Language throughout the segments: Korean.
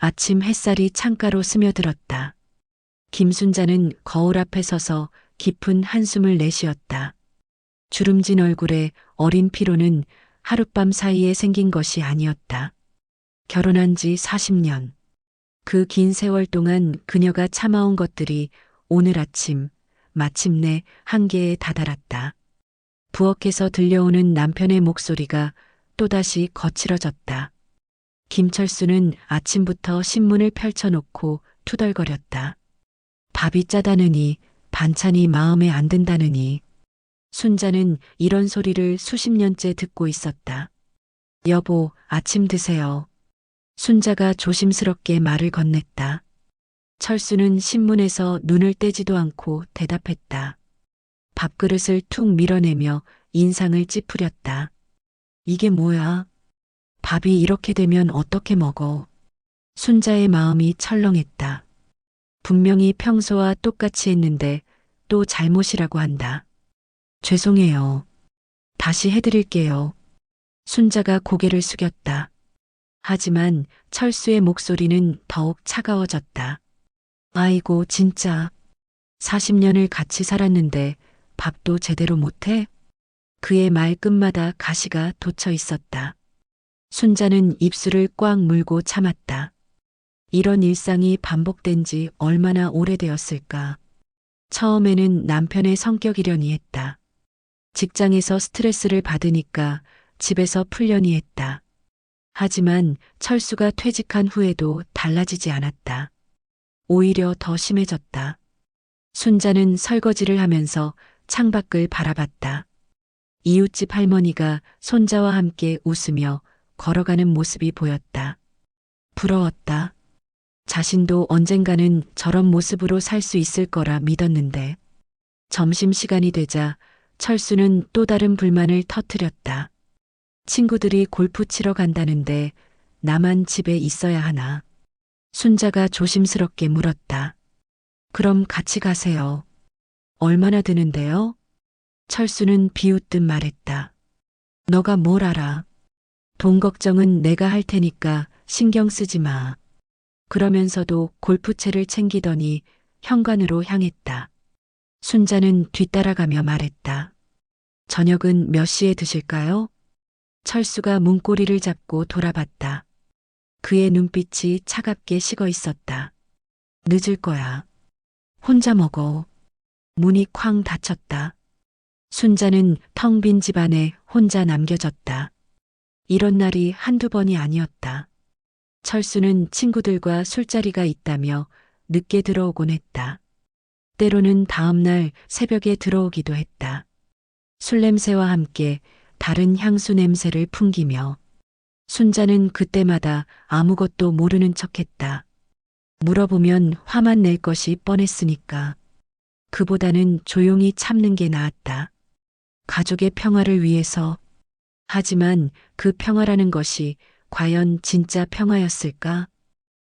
아침 햇살이 창가로 스며들었다. 김순자는 거울 앞에 서서 깊은 한숨을 내쉬었다. 주름진 얼굴에 어린 피로는 하룻밤 사이에 생긴 것이 아니었다. 결혼한 지 40년. 그 긴 세월 동안 그녀가 참아온 것들이 오늘 아침 마침내 한계에 다다랐다. 부엌에서 들려오는 남편의 목소리가 또다시 거칠어졌다. 김철수는 아침부터 신문을 펼쳐놓고 투덜거렸다. 밥이 짜다느니 반찬이 마음에 안 든다느니. 순자는 이런 소리를 수십 년째 듣고 있었다. 여보, 아침 드세요. 순자가 조심스럽게 말을 건넸다. 철수는 신문에서 눈을 떼지도 않고 대답했다. 밥그릇을 툭 밀어내며 인상을 찌푸렸다. 이게 뭐야? 밥이 이렇게 되면 어떻게 먹어? 순자의 마음이 철렁했다. 분명히 평소와 똑같이 했는데 또 잘못이라고 한다. 죄송해요. 다시 해드릴게요. 순자가 고개를 숙였다. 하지만 철수의 목소리는 더욱 차가워졌다. 아이고, 진짜. 40년을 같이 살았는데 밥도 제대로 못해? 그의 말 끝마다 가시가 돋쳐 있었다. 순자는 입술을 꽉 물고 참았다. 이런 일상이 반복된 지 얼마나 오래되었을까. 처음에는 남편의 성격이려니 했다. 직장에서 스트레스를 받으니까 집에서 풀려니 했다. 하지만 철수가 퇴직한 후에도 달라지지 않았다. 오히려 더 심해졌다. 순자는 설거지를 하면서 창밖을 바라봤다. 이웃집 할머니가 손자와 함께 웃으며 걸어가는 모습이 보였다. 부러웠다. 자신도 언젠가는 저런 모습으로 살 수 있을 거라 믿었는데. 점심시간이 되자 철수는 또 다른 불만을 터뜨렸다. 친구들이 골프 치러 간다는데 나만 집에 있어야 하나. 순자가 조심스럽게 물었다. 그럼 같이 가세요. 얼마나 드는데요? 철수는 비웃듯 말했다. 너가 뭘 알아? 돈 걱정은 내가 할 테니까 신경 쓰지 마. 그러면서도 골프채를 챙기더니 현관으로 향했다. 순자는 뒤따라가며 말했다. 저녁은 몇 시에 드실까요? 철수가 문고리를 잡고 돌아봤다. 그의 눈빛이 차갑게 식어 있었다. 늦을 거야. 혼자 먹어. 문이 쾅 닫혔다. 순자는 텅 빈 집안에 혼자 남겨졌다. 이런 날이 한두 번이 아니었다. 철수는 친구들과 술자리가 있다며 늦게 들어오곤 했다. 때로는 다음 날 새벽에 들어오기도 했다. 술 냄새와 함께 다른 향수 냄새를 풍기며. 순자는 그때마다 아무것도 모르는 척했다. 물어보면 화만 낼 것이 뻔했으니까. 그보다는 조용히 참는 게 나았다. 가족의 평화를 위해서. 하지만 그 평화라는 것이 과연 진짜 평화였을까?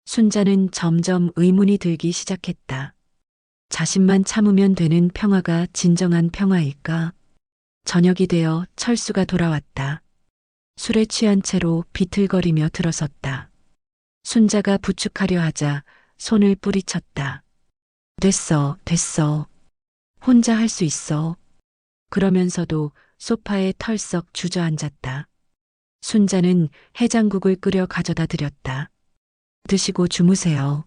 순자는 점점 의문이 들기 시작했다. 자신만 참으면 되는 평화가 진정한 평화일까? 저녁이 되어 철수가 돌아왔다. 술에 취한 채로 비틀거리며 들어섰다. 순자가 부축하려 하자 손을 뿌리쳤다. 됐어, 됐어. 혼자 할 수 있어. 그러면서도 소파에 털썩 주저앉았다. 순자는 해장국을 끓여 가져다 드렸다. 드시고 주무세요.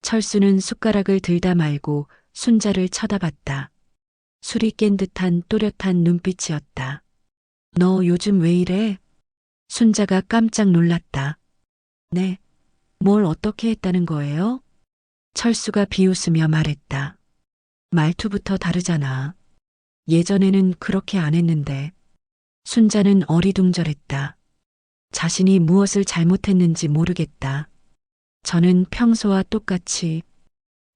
철수는 숟가락을 들다 말고 순자를 쳐다봤다. 술이 깬 듯한 또렷한 눈빛이었다. 너 요즘 왜 이래? 순자가 깜짝 놀랐다. 네, 뭘 어떻게 했다는 거예요? 철수가 비웃으며 말했다. 말투부터 다르잖아. 예전에는 그렇게 안 했는데. 순자는 어리둥절했다. 자신이 무엇을 잘못했는지 모르겠다. 저는 평소와 똑같이.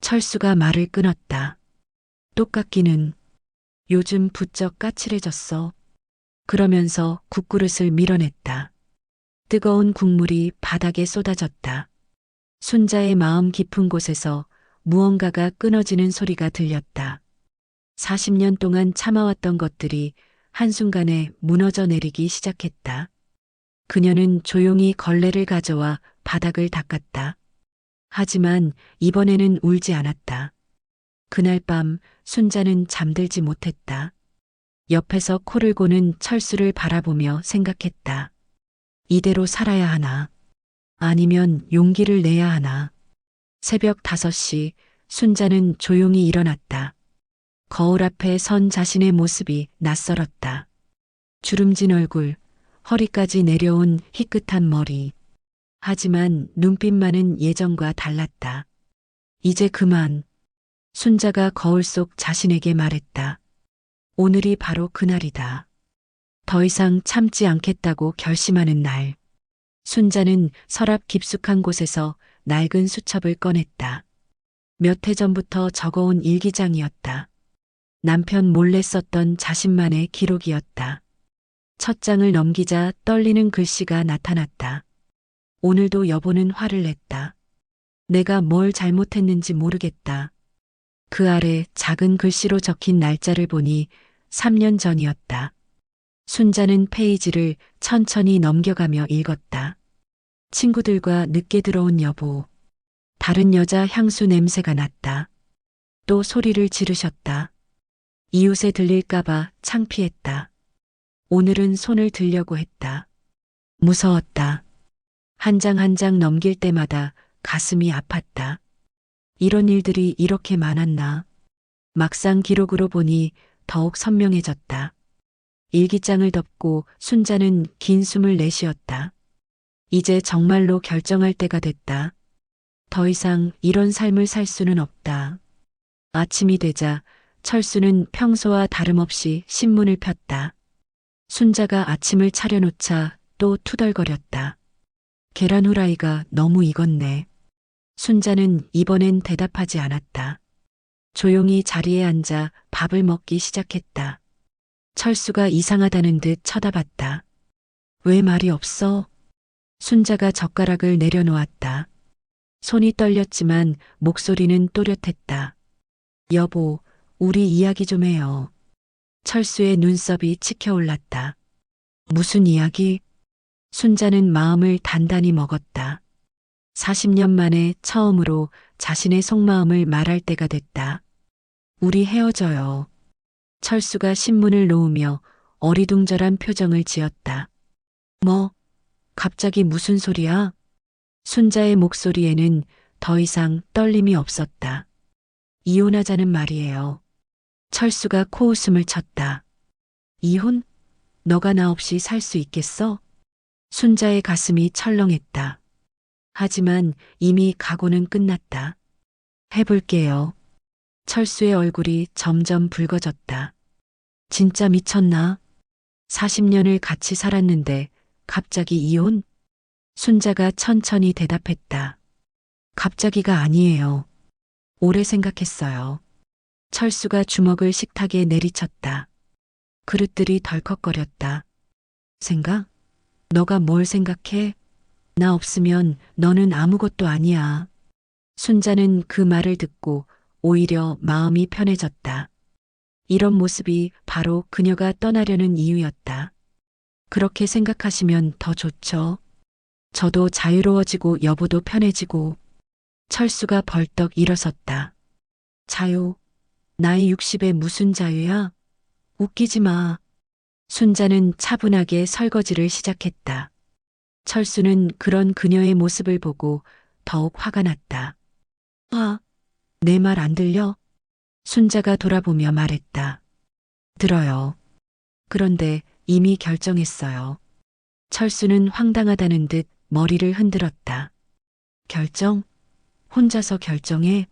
철수가 말을 끊었다. 똑같기는. 요즘 부쩍 까칠해졌어. 그러면서 국그릇을 밀어냈다. 뜨거운 국물이 바닥에 쏟아졌다. 순자의 마음 깊은 곳에서 무언가가 끊어지는 소리가 들렸다. 40년 동안 참아왔던 것들이 한순간에 무너져 내리기 시작했다. 그녀는 조용히 걸레를 가져와 바닥을 닦았다. 하지만 이번에는 울지 않았다. 그날 밤 순자는 잠들지 못했다. 옆에서 코를 고는 철수를 바라보며 생각했다. 이대로 살아야 하나? 아니면 용기를 내야 하나? 새벽 5시 순자는 조용히 일어났다. 거울 앞에 선 자신의 모습이 낯설었다. 주름진 얼굴, 허리까지 내려온 희끗한 머리. 하지만 눈빛만은 예전과 달랐다. 이제 그만. 순자가 거울 속 자신에게 말했다. 오늘이 바로 그날이다. 더 이상 참지 않겠다고 결심하는 날. 순자는 서랍 깊숙한 곳에서 낡은 수첩을 꺼냈다. 몇 해 전부터 적어온 일기장이었다. 남편 몰래 썼던 자신만의 기록이었다. 첫 장을 넘기자 떨리는 글씨가 나타났다. 오늘도 여보는 화를 냈다. 내가 뭘 잘못했는지 모르겠다. 그 아래 작은 글씨로 적힌 날짜를 보니 3년 전이었다. 순자는 페이지를 천천히 넘겨가며 읽었다. 친구들과 늦게 들어온 여보. 다른 여자 향수 냄새가 났다. 또 소리를 지르셨다. 이웃에 들릴까봐 창피했다. 오늘은 손을 들려고 했다. 무서웠다. 한 장 한 장 넘길 때마다 가슴이 아팠다. 이런 일들이 이렇게 많았나. 막상 기록으로 보니 더욱 선명해졌다. 일기장을 덮고 순자는 긴 숨을 내쉬었다. 이제 정말로 결정할 때가 됐다. 더 이상 이런 삶을 살 수는 없다. 아침이 되자 철수는 평소와 다름없이 신문을 폈다. 순자가 아침을 차려놓자 또 투덜거렸다. 계란 후라이가 너무 익었네. 순자는 이번엔 대답하지 않았다. 조용히 자리에 앉아 밥을 먹기 시작했다. 철수가 이상하다는 듯 쳐다봤다. 왜 말이 없어? 순자가 젓가락을 내려놓았다. 손이 떨렸지만 목소리는 또렷했다. 여보, 우리 이야기 좀 해요. 철수의 눈썹이 치켜올랐다. 무슨 이야기? 순자는 마음을 단단히 먹었다. 40년 만에 처음으로 자신의 속마음을 말할 때가 됐다. 우리 헤어져요. 철수가 신문을 놓으며 어리둥절한 표정을 지었다. 뭐? 갑자기 무슨 소리야? 순자의 목소리에는 더 이상 떨림이 없었다. 이혼하자는 말이에요. 철수가 코웃음을 쳤다. 이혼? 너가 나 없이 살 수 있겠어? 순자의 가슴이 철렁했다. 하지만 이미 각오는 끝났다. 해볼게요. 철수의 얼굴이 점점 붉어졌다. 진짜 미쳤나? 40년을 같이 살았는데 갑자기 이혼? 순자가 천천히 대답했다. 갑자기가 아니에요. 오래 생각했어요. 철수가 주먹을 식탁에 내리쳤다. 그릇들이 덜컥거렸다. 생각? 너가 뭘 생각해? 나 없으면 너는 아무것도 아니야. 순자는 그 말을 듣고 오히려 마음이 편해졌다. 이런 모습이 바로 그녀가 떠나려는 이유였다. 그렇게 생각하시면 더 좋죠. 저도 자유로워지고 여보도 편해지고. 철수가 벌떡 일어섰다. 자유? 나이 60에 무슨 자유야? 웃기지 마. 순자는 차분하게 설거지를 시작했다. 철수는 그런 그녀의 모습을 보고 더욱 화가 났다. 내 말 안 들려? 순자가 돌아보며 말했다. 들어요. 그런데 이미 결정했어요. 철수는 황당하다는 듯 머리를 흔들었다. 결정? 혼자서 결정해?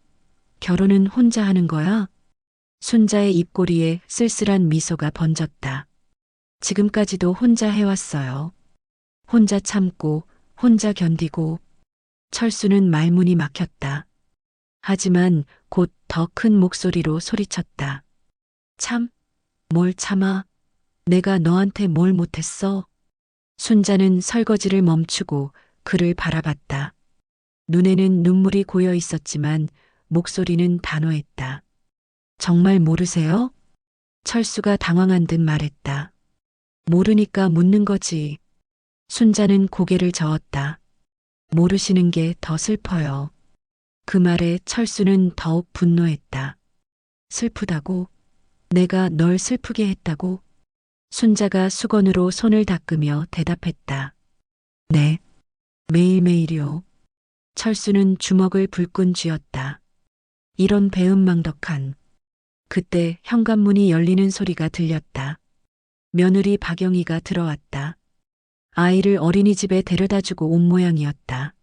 결혼은 혼자 하는 거야? 순자의 입꼬리에 쓸쓸한 미소가 번졌다. 지금까지도 혼자 해왔어요. 혼자 참고, 혼자 견디고. 철수는 말문이 막혔다. 하지만 곧 더 큰 목소리로 소리쳤다. 참? 뭘 참아? 내가 너한테 뭘 못했어? 순자는 설거지를 멈추고 그를 바라봤다. 눈에는 눈물이 고여 있었지만 목소리는 단호했다. 정말 모르세요? 철수가 당황한 듯 말했다. 모르니까 묻는 거지. 순자는 고개를 저었다. 모르시는 게 더 슬퍼요. 그 말에 철수는 더욱 분노했다. 슬프다고? 내가 널 슬프게 했다고? 순자가 수건으로 손을 닦으며 대답했다. 네, 매일매일이요. 철수는 주먹을 불끈 쥐었다. 이런 배은망덕한. 그때 현관문이 열리는 소리가 들렸다. 며느리 박영희가 들어왔다. 아이를 어린이집에 데려다주고 온 모양이었다.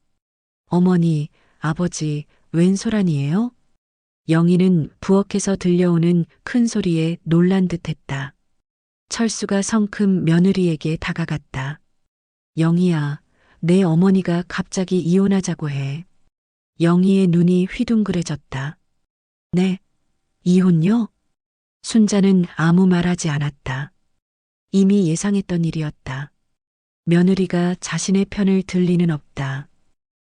어머니, 아버지, 웬 소란이에요? 영희는 부엌에서 들려오는 큰 소리에 놀란 듯했다. 철수가 성큼 며느리에게 다가갔다. 영희야, 내 어머니가 갑자기 이혼하자고 해. 영희의 눈이 휘둥그레졌다. 네, 이혼요? 순자는 아무 말하지 않았다. 이미 예상했던 일이었다. 며느리가 자신의 편을 들 리는 없다.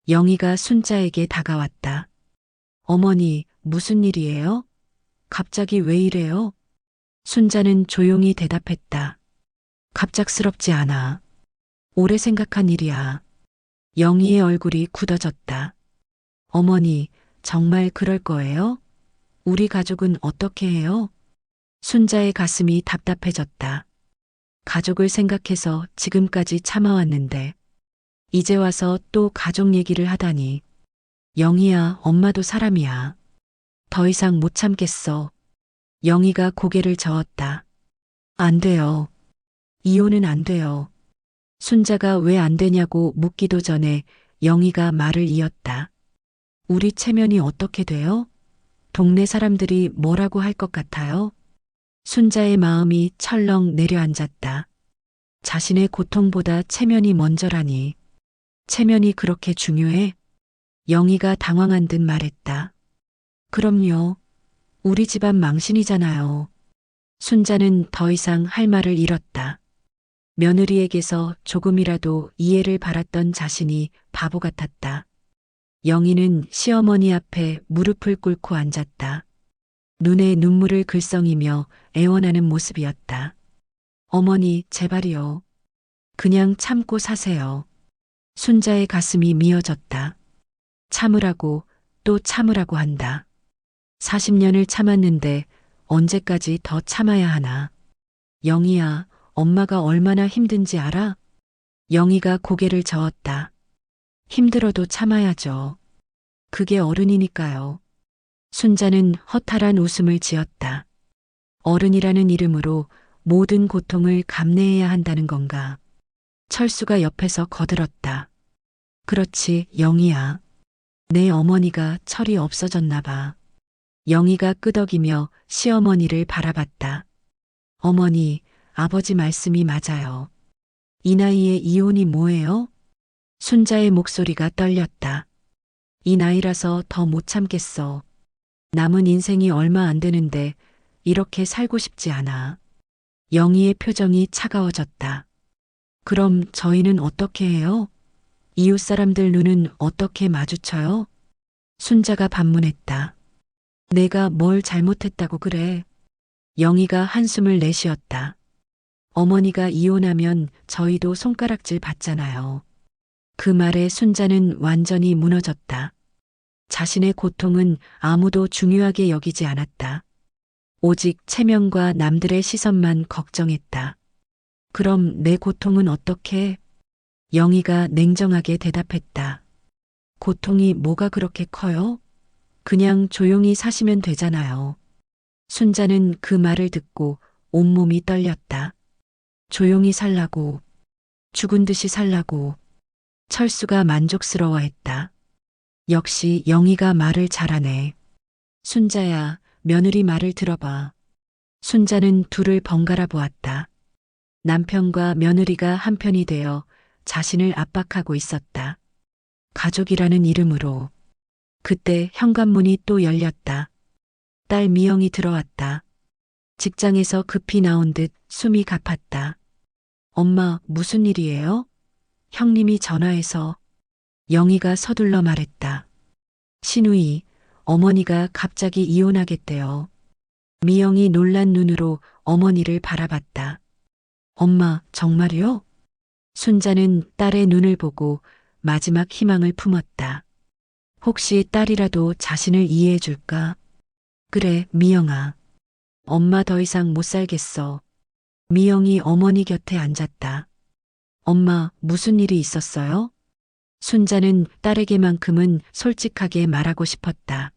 영희가 순자에게 다가왔다. 어머니, 무슨 일이에요? 갑자기 왜 이래요? 순자는 조용히 대답했다. 갑작스럽지 않아. 오래 생각한 일이야. 영희의 얼굴이 굳어졌다. 어머니, 정말 그럴 거예요? 우리 가족은 어떻게 해요? 순자의 가슴이 답답해졌다. 가족을 생각해서 지금까지 참아왔는데, 이제 와서 또 가족 얘기를 하다니. 영희야, 엄마도 사람이야. 더 이상 못 참겠어. 영희가 고개를 저었다. 안 돼요. 이혼은 안 돼요. 순자가 왜 안 되냐고 묻기도 전에 영희가 말을 이었다. 우리 체면이 어떻게 돼요? 동네 사람들이 뭐라고 할 것 같아요? 순자의 마음이 철렁 내려앉았다. 자신의 고통보다 체면이 먼저라니. 체면이 그렇게 중요해? 영희가 당황한 듯 말했다. 그럼요. 우리 집안 망신이잖아요. 순자는 더 이상 할 말을 잃었다. 며느리에게서 조금이라도 이해를 바랐던 자신이 바보 같았다. 영희는 시어머니 앞에 무릎을 꿇고 앉았다. 눈에 눈물을 글썽이며 애원하는 모습이었다. 어머니, 제발이요. 그냥 참고 사세요. 순자의 가슴이 미어졌다. 참으라고 또 참으라고 한다. 40년을 참았는데 언제까지 더 참아야 하나. 영희야, 엄마가 얼마나 힘든지 알아? 영희가 고개를 저었다. 힘들어도 참아야죠. 그게 어른이니까요. 순자는 허탈한 웃음을 지었다. 어른이라는 이름으로 모든 고통을 감내해야 한다는 건가. 철수가 옆에서 거들었다. 그렇지, 영희야. 내 어머니가 철이 없어졌나 봐. 영희가 끄덕이며 시어머니를 바라봤다. 어머니, 아버지 말씀이 맞아요. 이 나이에 이혼이 뭐예요? 순자의 목소리가 떨렸다. 이 나이라서 더 못 참겠어. 남은 인생이 얼마 안 되는데 이렇게 살고 싶지 않아. 영희의 표정이 차가워졌다. 그럼 저희는 어떻게 해요? 이웃 사람들 눈은 어떻게 마주쳐요? 순자가 반문했다. 내가 뭘 잘못했다고 그래? 영희가 한숨을 내쉬었다. 어머니가 이혼하면 저희도 손가락질 받잖아요. 그 말에 순자는 완전히 무너졌다. 자신의 고통은 아무도 중요하게 여기지 않았다. 오직 체면과 남들의 시선만 걱정했다. 그럼 내 고통은 어떻게? 영희가 냉정하게 대답했다. 고통이 뭐가 그렇게 커요? 그냥 조용히 사시면 되잖아요. 순자는 그 말을 듣고 온몸이 떨렸다. 조용히 살라고, 죽은 듯이 살라고. 철수가 만족스러워했다. 역시 영희가 말을 잘하네. 순자야, 며느리 말을 들어봐. 순자는 둘을 번갈아 보았다. 남편과 며느리가 한편이 되어 자신을 압박하고 있었다. 가족이라는 이름으로. 그때 현관문이 또 열렸다. 딸 미영이 들어왔다. 직장에서 급히 나온 듯 숨이 가팠다. 엄마, 무슨 일이에요? 형님이 전화해서. 영희가 서둘러 말했다. 신우이, 어머니가 갑자기 이혼하겠대요. 미영이 놀란 눈으로 어머니를 바라봤다. 엄마, 정말요? 순자는 딸의 눈을 보고 마지막 희망을 품었다. 혹시 딸이라도 자신을 이해해 줄까? 그래, 미영아. 엄마 더 이상 못 살겠어. 미영이 어머니 곁에 앉았다. 엄마, 무슨 일이 있었어요? 순자는 딸에게만큼은 솔직하게 말하고 싶었다.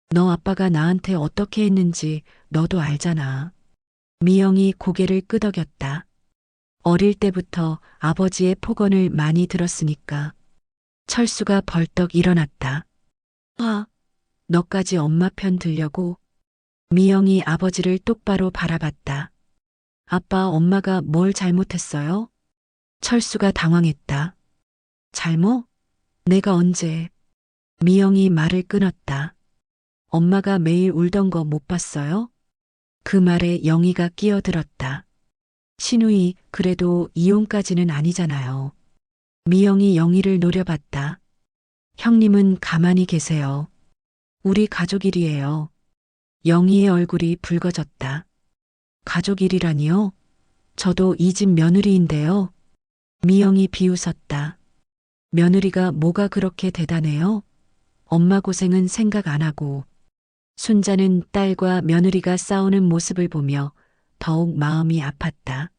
너 아빠가 나한테 어떻게 했는지 너도 알잖아. 미영이 고개를 끄덕였다. 어릴 때부터 아버지의 폭언을 많이 들었으니까. 철수가 벌떡 일어났다. 너까지 엄마 편 들려고? 미영이 아버지를 똑바로 바라봤다. 아빠, 엄마가 뭘 잘못했어요? 철수가 당황했다. 잘못? 내가 언제? 미영이 말을 끊었다. 엄마가 매일 울던 거 못 봤어요? 그 말에 영희가 끼어들었다. 신우이, 그래도 이혼까지는 아니잖아요. 미영이 영희를 노려봤다. 형님은 가만히 계세요. 우리 가족 일이에요. 영희의 얼굴이 붉어졌다. 가족 일이라니요? 저도 이 집 며느리인데요. 미영이 비웃었다. 며느리가 뭐가 그렇게 대단해요? 엄마 고생은 생각 안 하고. 순자는 딸과 며느리가 싸우는 모습을 보며 더욱 마음이 아팠다.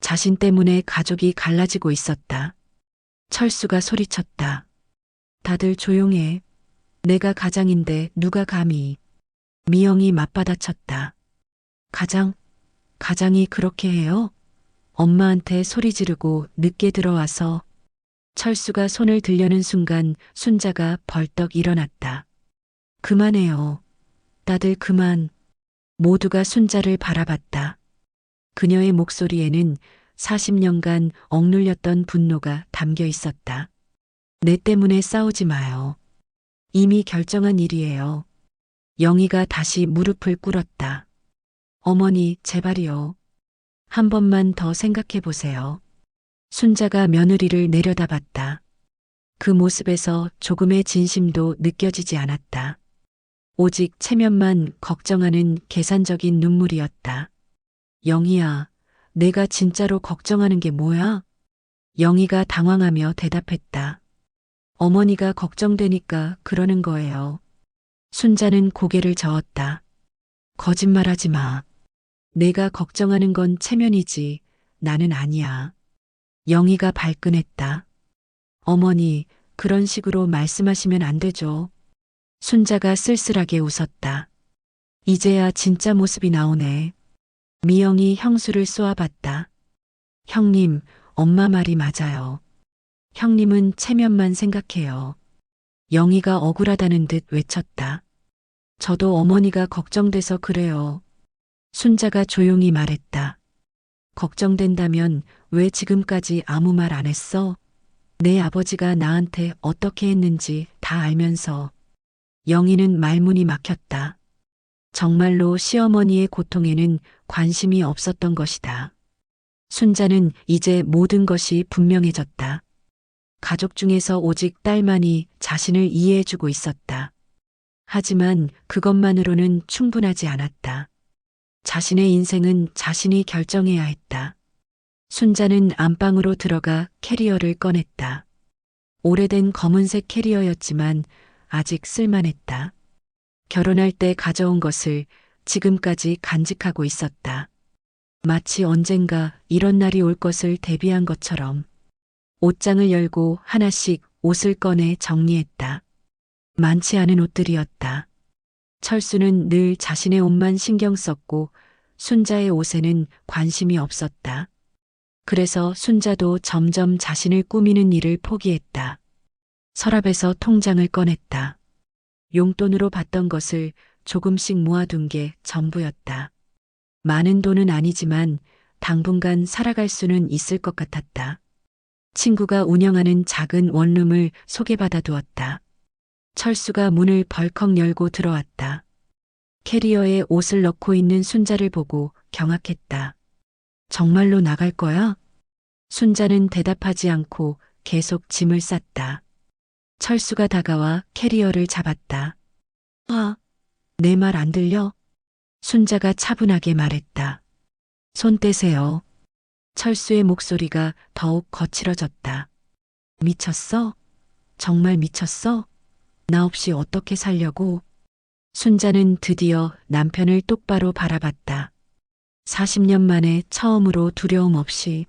자신 때문에 가족이 갈라지고 있었다. 철수가 소리쳤다. 다들 조용해. 내가 가장인데 누가 감히. 미영이 맞받아쳤다. 가장이 그렇게 해요? 엄마한테 소리 지르고 늦게 들어와서. 철수가 손을 들려는 순간 순자가 벌떡 일어났다. 그만해요. 다들 그만. 모두가 순자를 바라봤다. 그녀의 목소리에는 40년간 억눌렸던 분노가 담겨 있었다. 내 때문에 싸우지 마요. 이미 결정한 일이에요. 영희가 다시 무릎을 꿇었다. 어머니, 제발이요. 한 번만 더 생각해 보세요. 순자가 며느리를 내려다봤다. 그 모습에서 조금의 진심도 느껴지지 않았다. 오직 체면만 걱정하는 계산적인 눈물이었다. 영희야, 내가 진짜로 걱정하는 게 뭐야? 영희가 당황하며 대답했다. 어머니가 걱정되니까 그러는 거예요. 순자는 고개를 저었다. 거짓말하지 마. 내가 걱정하는 건 체면이지 나는 아니야. 영희가 발끈했다. 어머니, 그런 식으로 말씀하시면 안 되죠. 순자가 쓸쓸하게 웃었다. 이제야 진짜 모습이 나오네. 미영이 형수를 쏘아봤다. 형님, 엄마 말이 맞아요. 형님은 체면만 생각해요. 영희가 억울하다는 듯 외쳤다. 저도 어머니가 걱정돼서 그래요. 순자가 조용히 말했다. 걱정된다면 왜 지금까지 아무 말 안 했어? 내 아버지가 나한테 어떻게 했는지 다 알면서. 영희는 말문이 막혔다. 정말로 시어머니의 고통에는 관심이 없었던 것이다. 순자는 이제 모든 것이 분명해졌다. 가족 중에서 오직 딸만이 자신을 이해해주고 있었다. 하지만 그것만으로는 충분하지 않았다. 자신의 인생은 자신이 결정해야 했다. 순자는 안방으로 들어가 캐리어를 꺼냈다. 오래된 검은색 캐리어였지만 아직 쓸만했다. 결혼할 때 가져온 것을 지금까지 간직하고 있었다. 마치 언젠가 이런 날이 올 것을 대비한 것처럼. 옷장을 열고 하나씩 옷을 꺼내 정리했다. 많지 않은 옷들이었다. 철수는 늘 자신의 옷만 신경 썼고 순자의 옷에는 관심이 없었다. 그래서 순자도 점점 자신을 꾸미는 일을 포기했다. 서랍에서 통장을 꺼냈다. 용돈으로 받던 것을 조금씩 모아둔 게 전부였다. 많은 돈은 아니지만 당분간 살아갈 수는 있을 것 같았다. 친구가 운영하는 작은 원룸을 소개받아 두었다. 철수가 문을 벌컥 열고 들어왔다. 캐리어에 옷을 넣고 있는 순자를 보고 경악했다. 정말로 나갈 거야? 순자는 대답하지 않고 계속 짐을 쌌다. 철수가 다가와 캐리어를 잡았다. 내 말 안 들려? 순자가 차분하게 말했다. 손 떼세요. 철수의 목소리가 더욱 거칠어졌다. 미쳤어? 정말 미쳤어? 나 없이 어떻게 살려고? 순자는 드디어 남편을 똑바로 바라봤다. 40년 만에 처음으로 두려움 없이.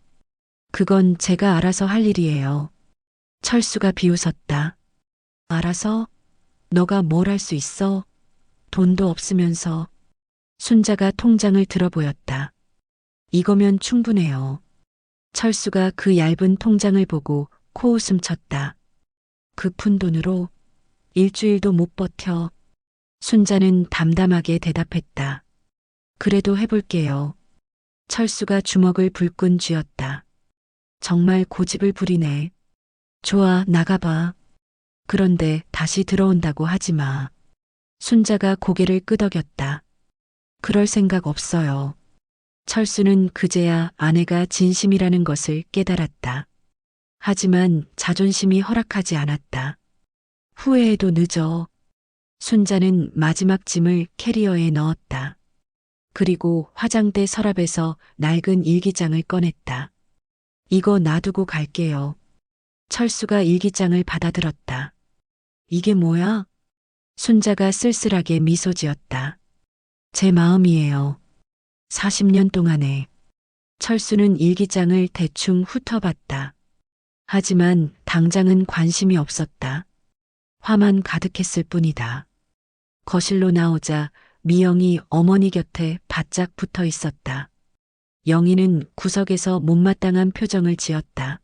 그건 제가 알아서 할 일이에요. 철수가 비웃었다. 알아서? 너가 뭘 할 수 있어? 돈도 없으면서. 순자가 통장을 들어 보였다. 이거면 충분해요. 철수가 그 얇은 통장을 보고 코웃음 쳤다. 그 푼돈으로 일주일도 못 버텨. 순자는 담담하게 대답했다. 그래도 해볼게요. 철수가 주먹을 불끈 쥐었다. 정말 고집을 부리네. 좋아, 나가봐. 그런데 다시 들어온다고 하지 마. 순자가 고개를 끄덕였다. 그럴 생각 없어요. 철수는 그제야 아내가 진심이라는 것을 깨달았다. 하지만 자존심이 허락하지 않았다. 후회해도 늦어. 순자는 마지막 짐을 캐리어에 넣었다. 그리고 화장대 서랍에서 낡은 일기장을 꺼냈다. 이거 놔두고 갈게요. 철수가 일기장을 받아들었다. 이게 뭐야? 순자가 쓸쓸하게 미소 지었다. 제 마음이에요. 40년 동안에. 철수는 일기장을 대충 훑어봤다. 하지만 당장은 관심이 없었다. 화만 가득했을 뿐이다. 거실로 나오자 미영이 어머니 곁에 바짝 붙어 있었다. 영희는 구석에서 못마땅한 표정을 지었다.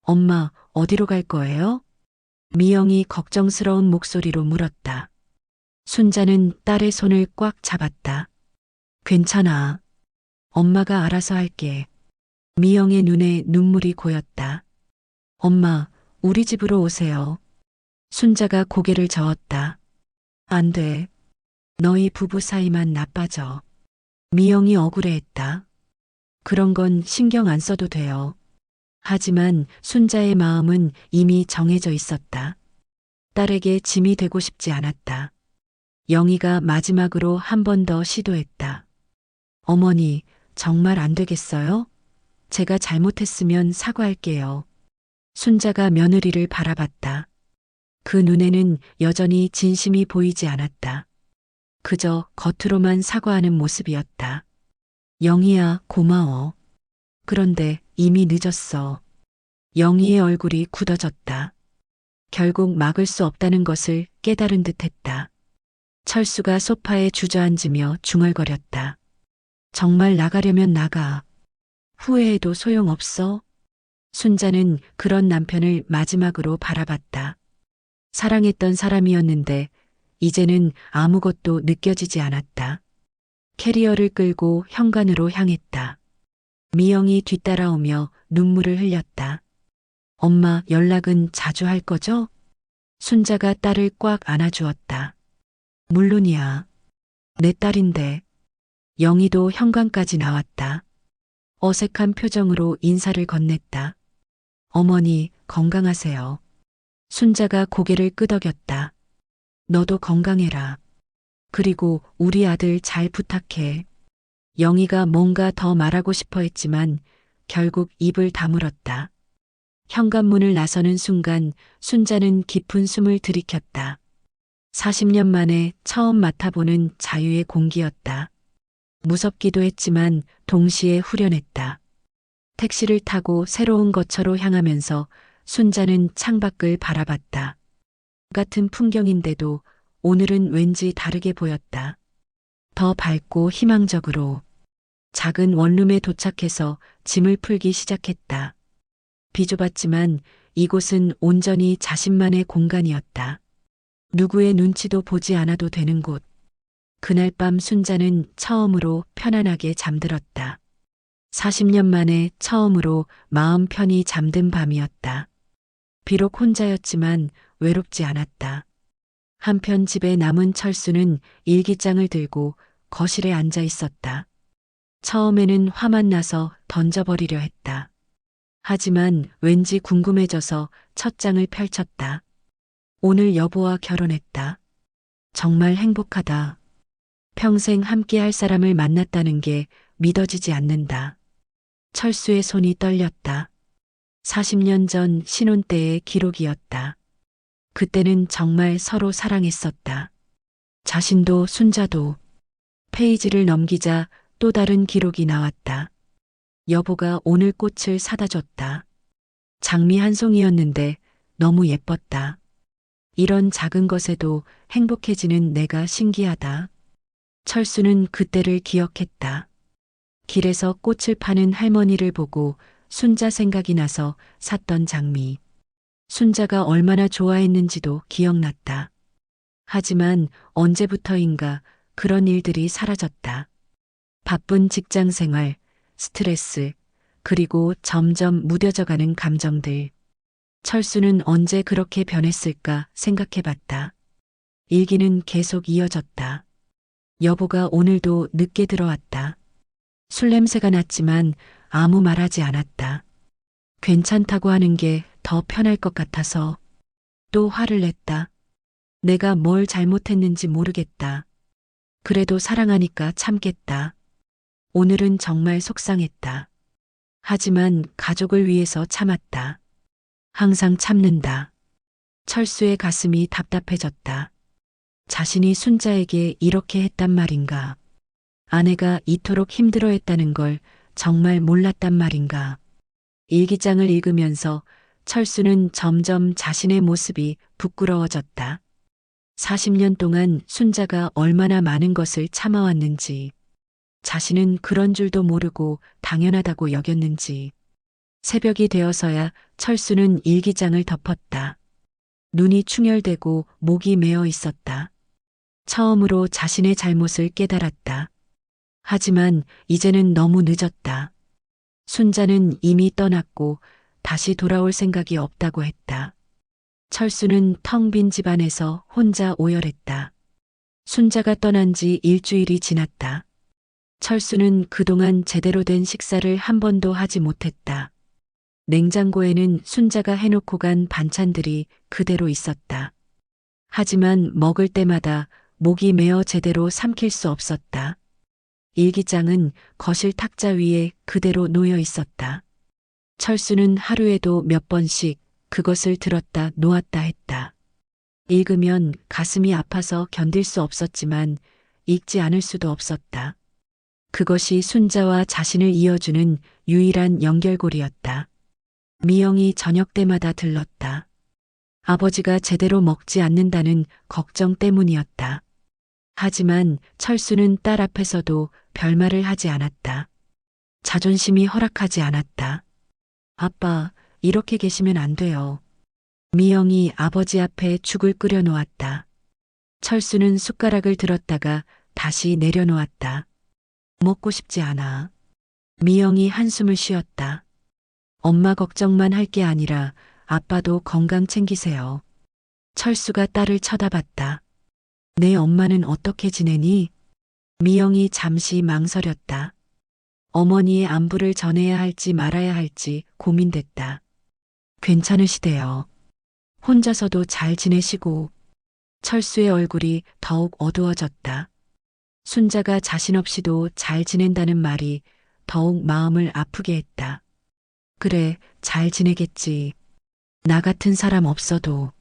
엄마, 어디로 갈 거예요? 미영이 걱정스러운 목소리로 물었다. 순자는 딸의 손을 꽉 잡았다. 괜찮아. 엄마가 알아서 할게. 미영의 눈에 눈물이 고였다. 엄마, 우리 집으로 오세요. 순자가 고개를 저었다. 안 돼. 너희 부부 사이만 나빠져. 미영이 억울해했다. 그런 건 신경 안 써도 돼요. 하지만 순자의 마음은 이미 정해져 있었다. 딸에게 짐이 되고 싶지 않았다. 영희가 마지막으로 한 번 더 시도했다. 어머니, 정말 안 되겠어요? 제가 잘못했으면 사과할게요. 순자가 며느리를 바라봤다. 그 눈에는 여전히 진심이 보이지 않았다. 그저 겉으로만 사과하는 모습이었다. 영희야, 고마워. 그런데 이미 늦었어. 영희의 얼굴이 굳어졌다. 결국 막을 수 없다는 것을 깨달은 듯했다. 철수가 소파에 주저앉으며 중얼거렸다. 정말 나가려면 나가. 후회해도 소용없어. 순자는 그런 남편을 마지막으로 바라봤다. 사랑했던 사람이었는데 이제는 아무것도 느껴지지 않았다. 캐리어를 끌고 현관으로 향했다. 미영이 뒤따라오며 눈물을 흘렸다. 엄마, 연락은 자주 할 거죠? 순자가 딸을 꽉 안아주었다. 물론이야. 내 딸인데. 영희도 현관까지 나왔다. 어색한 표정으로 인사를 건넸다. 어머니, 건강하세요. 순자가 고개를 끄덕였다. 너도 건강해라. 그리고 우리 아들 잘 부탁해. 영희가 뭔가 더 말하고 싶어 했지만 결국 입을 다물었다. 현관문을 나서는 순간 순자는 깊은 숨을 들이켰다. 40년 만에 처음 맡아보는 자유의 공기였다. 무섭기도 했지만 동시에 후련했다. 택시를 타고 새로운 거처로 향하면서 순자는 창밖을 바라봤다. 같은 풍경인데도 오늘은 왠지 다르게 보였다. 더 밝고 희망적으로. 작은 원룸에 도착해서 짐을 풀기 시작했다. 비좁았지만 이곳은 온전히 자신만의 공간이었다. 누구의 눈치도 보지 않아도 되는 곳. 그날 밤 순자는 처음으로 편안하게 잠들었다. 40년 만에 처음으로 마음 편히 잠든 밤이었다. 비록 혼자였지만 외롭지 않았다. 한편 집에 남은 철수는 일기장을 들고 거실에 앉아 있었다. 처음에는 화만 나서 던져버리려 했다. 하지만 왠지 궁금해져서 첫 장을 펼쳤다. 오늘 여보와 결혼했다. 정말 행복하다. 평생 함께할 사람을 만났다는 게 믿어지지 않는다. 철수의 손이 떨렸다. 40년 전 신혼 때의 기록이었다. 그때는 정말 서로 사랑했었다. 자신도 순자도. 페이지를 넘기자 또 다른 기록이 나왔다. 여보가 오늘 꽃을 사다 줬다. 장미 한 송이였는데 너무 예뻤다. 이런 작은 것에도 행복해지는 내가 신기하다. 철수는 그때를 기억했다. 길에서 꽃을 파는 할머니를 보고 순자 생각이 나서 샀던 장미. 순자가 얼마나 좋아했는지도 기억났다. 하지만 언제부터인가 그런 일들이 사라졌다. 바쁜 직장 생활, 스트레스, 그리고 점점 무뎌져가는 감정들. 철수는 언제 그렇게 변했을까 생각해 봤다. 일기는 계속 이어졌다. 여보가 오늘도 늦게 들어왔다. 술 냄새가 났지만 아무 말하지 않았다. 괜찮다고 하는 게 더 편할 것 같아서. 또 화를 냈다. 내가 뭘 잘못했는지 모르겠다. 그래도 사랑하니까 참겠다. 오늘은 정말 속상했다. 하지만 가족을 위해서 참았다. 항상 참는다. 철수의 가슴이 답답해졌다. 자신이 순자에게 이렇게 했단 말인가? 아내가 이토록 힘들어했다는 걸 정말 몰랐단 말인가? 일기장을 읽으면서 철수는 점점 자신의 모습이 부끄러워졌다. 40년 동안 순자가 얼마나 많은 것을 참아왔는지, 자신은 그런 줄도 모르고 당연하다고 여겼는지. 새벽이 되어서야 철수는 일기장을 덮었다. 눈이 충혈되고 목이 메어 있었다. 처음으로 자신의 잘못을 깨달았다. 하지만 이제는 너무 늦었다. 순자는 이미 떠났고 다시 돌아올 생각이 없다고 했다. 철수는 텅 빈 집안에서 혼자 오열했다. 순자가 떠난 지 일주일이 지났다. 철수는 그동안 제대로 된 식사를 한 번도 하지 못했다. 냉장고에는 순자가 해놓고 간 반찬들이 그대로 있었다. 하지만 먹을 때마다 목이 메어 제대로 삼킬 수 없었다. 일기장은 거실 탁자 위에 그대로 놓여 있었다. 철수는 하루에도 몇 번씩 그것을 들었다 놓았다 했다. 읽으면 가슴이 아파서 견딜 수 없었지만 읽지 않을 수도 없었다. 그것이 순자와 자신을 이어주는 유일한 연결고리였다. 미영이 저녁 때마다 들렀다. 아버지가 제대로 먹지 않는다는 걱정 때문이었다. 하지만 철수는 딸 앞에서도 별말을 하지 않았다. 자존심이 허락하지 않았다. 아빠, 이렇게 계시면 안 돼요. 미영이 아버지 앞에 죽을 끓여 놓았다. 철수는 숟가락을 들었다가 다시 내려놓았다. 먹고 싶지 않아. 미영이 한숨을 쉬었다. 엄마 걱정만 할 게 아니라 아빠도 건강 챙기세요. 철수가 딸을 쳐다봤다. 내 엄마는 어떻게 지내니? 미영이 잠시 망설였다. 어머니의 안부를 전해야 할지 말아야 할지 고민됐다. 괜찮으시대요. 혼자서도 잘 지내시고. 철수의 얼굴이 더욱 어두워졌다. 순자가 자신 없이도 잘 지낸다는 말이 더욱 마음을 아프게 했다. 그래, 잘 지내겠지. 나 같은 사람 없어도.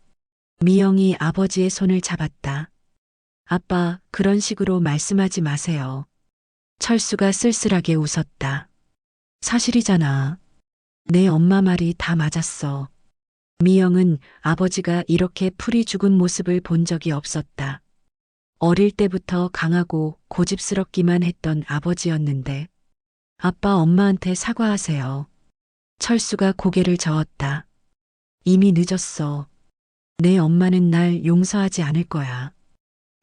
미영이 아버지의 손을 잡았다. 아빠, 그런 식으로 말씀하지 마세요. 철수가 쓸쓸하게 웃었다. 사실이잖아. 내 엄마 말이 다 맞았어. 미영은 아버지가 이렇게 풀이 죽은 모습을 본 적이 없었다. 어릴 때부터 강하고 고집스럽기만 했던 아버지였는데. 아빠, 엄마한테 사과하세요. 철수가 고개를 저었다. 이미 늦었어. 내 엄마는 날 용서하지 않을 거야.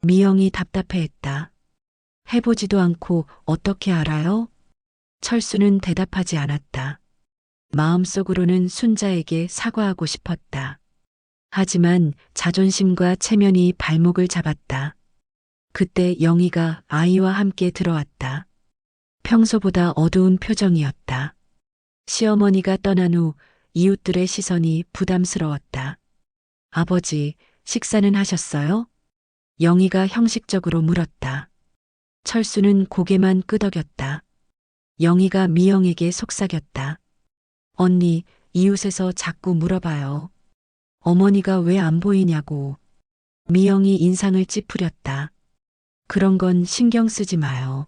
미영이 답답해했다. 해보지도 않고 어떻게 알아요? 철수는 대답하지 않았다. 마음속으로는 순자에게 사과하고 싶었다. 하지만 자존심과 체면이 발목을 잡았다. 그때 영희가 아이와 함께 들어왔다. 평소보다 어두운 표정이었다. 시어머니가 떠난 후 이웃들의 시선이 부담스러웠다. 아버지, 식사는 하셨어요? 영희가 형식적으로 물었다. 철수는 고개만 끄덕였다. 영희가 미영에게 속삭였다. 언니, 이웃에서 자꾸 물어봐요. 어머니가 왜 안 보이냐고. 미영이 인상을 찌푸렸다. 그런 건 신경 쓰지 마요.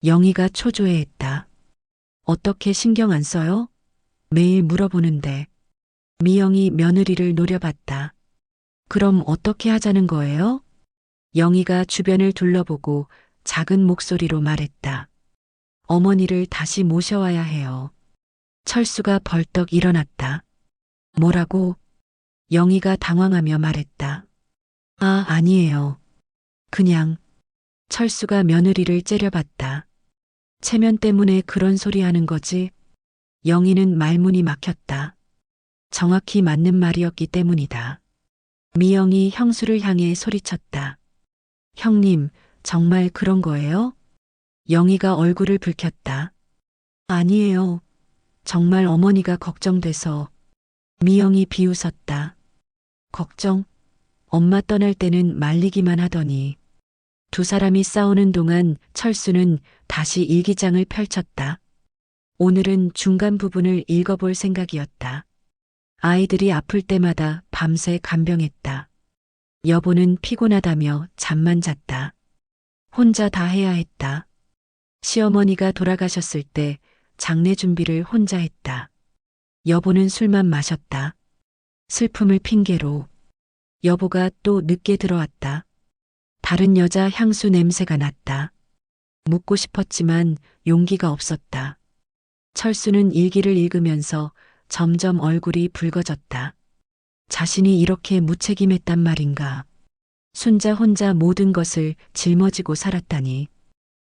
영희가 초조해했다. 어떻게 신경 안 써요? 매일 물어보는데. 미영이 며느리를 노려봤다. 그럼 어떻게 하자는 거예요? 영희가 주변을 둘러보고 작은 목소리로 말했다. 어머니를 다시 모셔와야 해요. 철수가 벌떡 일어났다. 뭐라고? 영희가 당황하며 말했다. 아, 아니에요. 그냥. 철수가 며느리를 째려봤다. 체면 때문에 그런 소리 하는 거지? 영희는 말문이 막혔다. 정확히 맞는 말이었기 때문이다. 미영이 형수를 향해 소리쳤다. 형님, 정말 그런 거예요? 영희가 얼굴을 붉혔다. 아니에요. 정말 어머니가 걱정돼서. 미영이 비웃었다. 걱정? 엄마 떠날 때는 말리기만 하더니. 두 사람이 싸우는 동안 철수는 다시 일기장을 펼쳤다. 오늘은 중간 부분을 읽어볼 생각이었다. 아이들이 아플 때마다 밤새 간병했다. 여보는 피곤하다며 잠만 잤다. 혼자 다 해야 했다. 시어머니가 돌아가셨을 때 장례 준비를 혼자 했다. 여보는 술만 마셨다. 슬픔을 핑계로. 여보가 또 늦게 들어왔다. 다른 여자 향수 냄새가 났다. 묻고 싶었지만 용기가 없었다. 철수는 일기를 읽으면서 점점 얼굴이 붉어졌다. 자신이 이렇게 무책임했단 말인가. 순자 혼자 모든 것을 짊어지고 살았다니.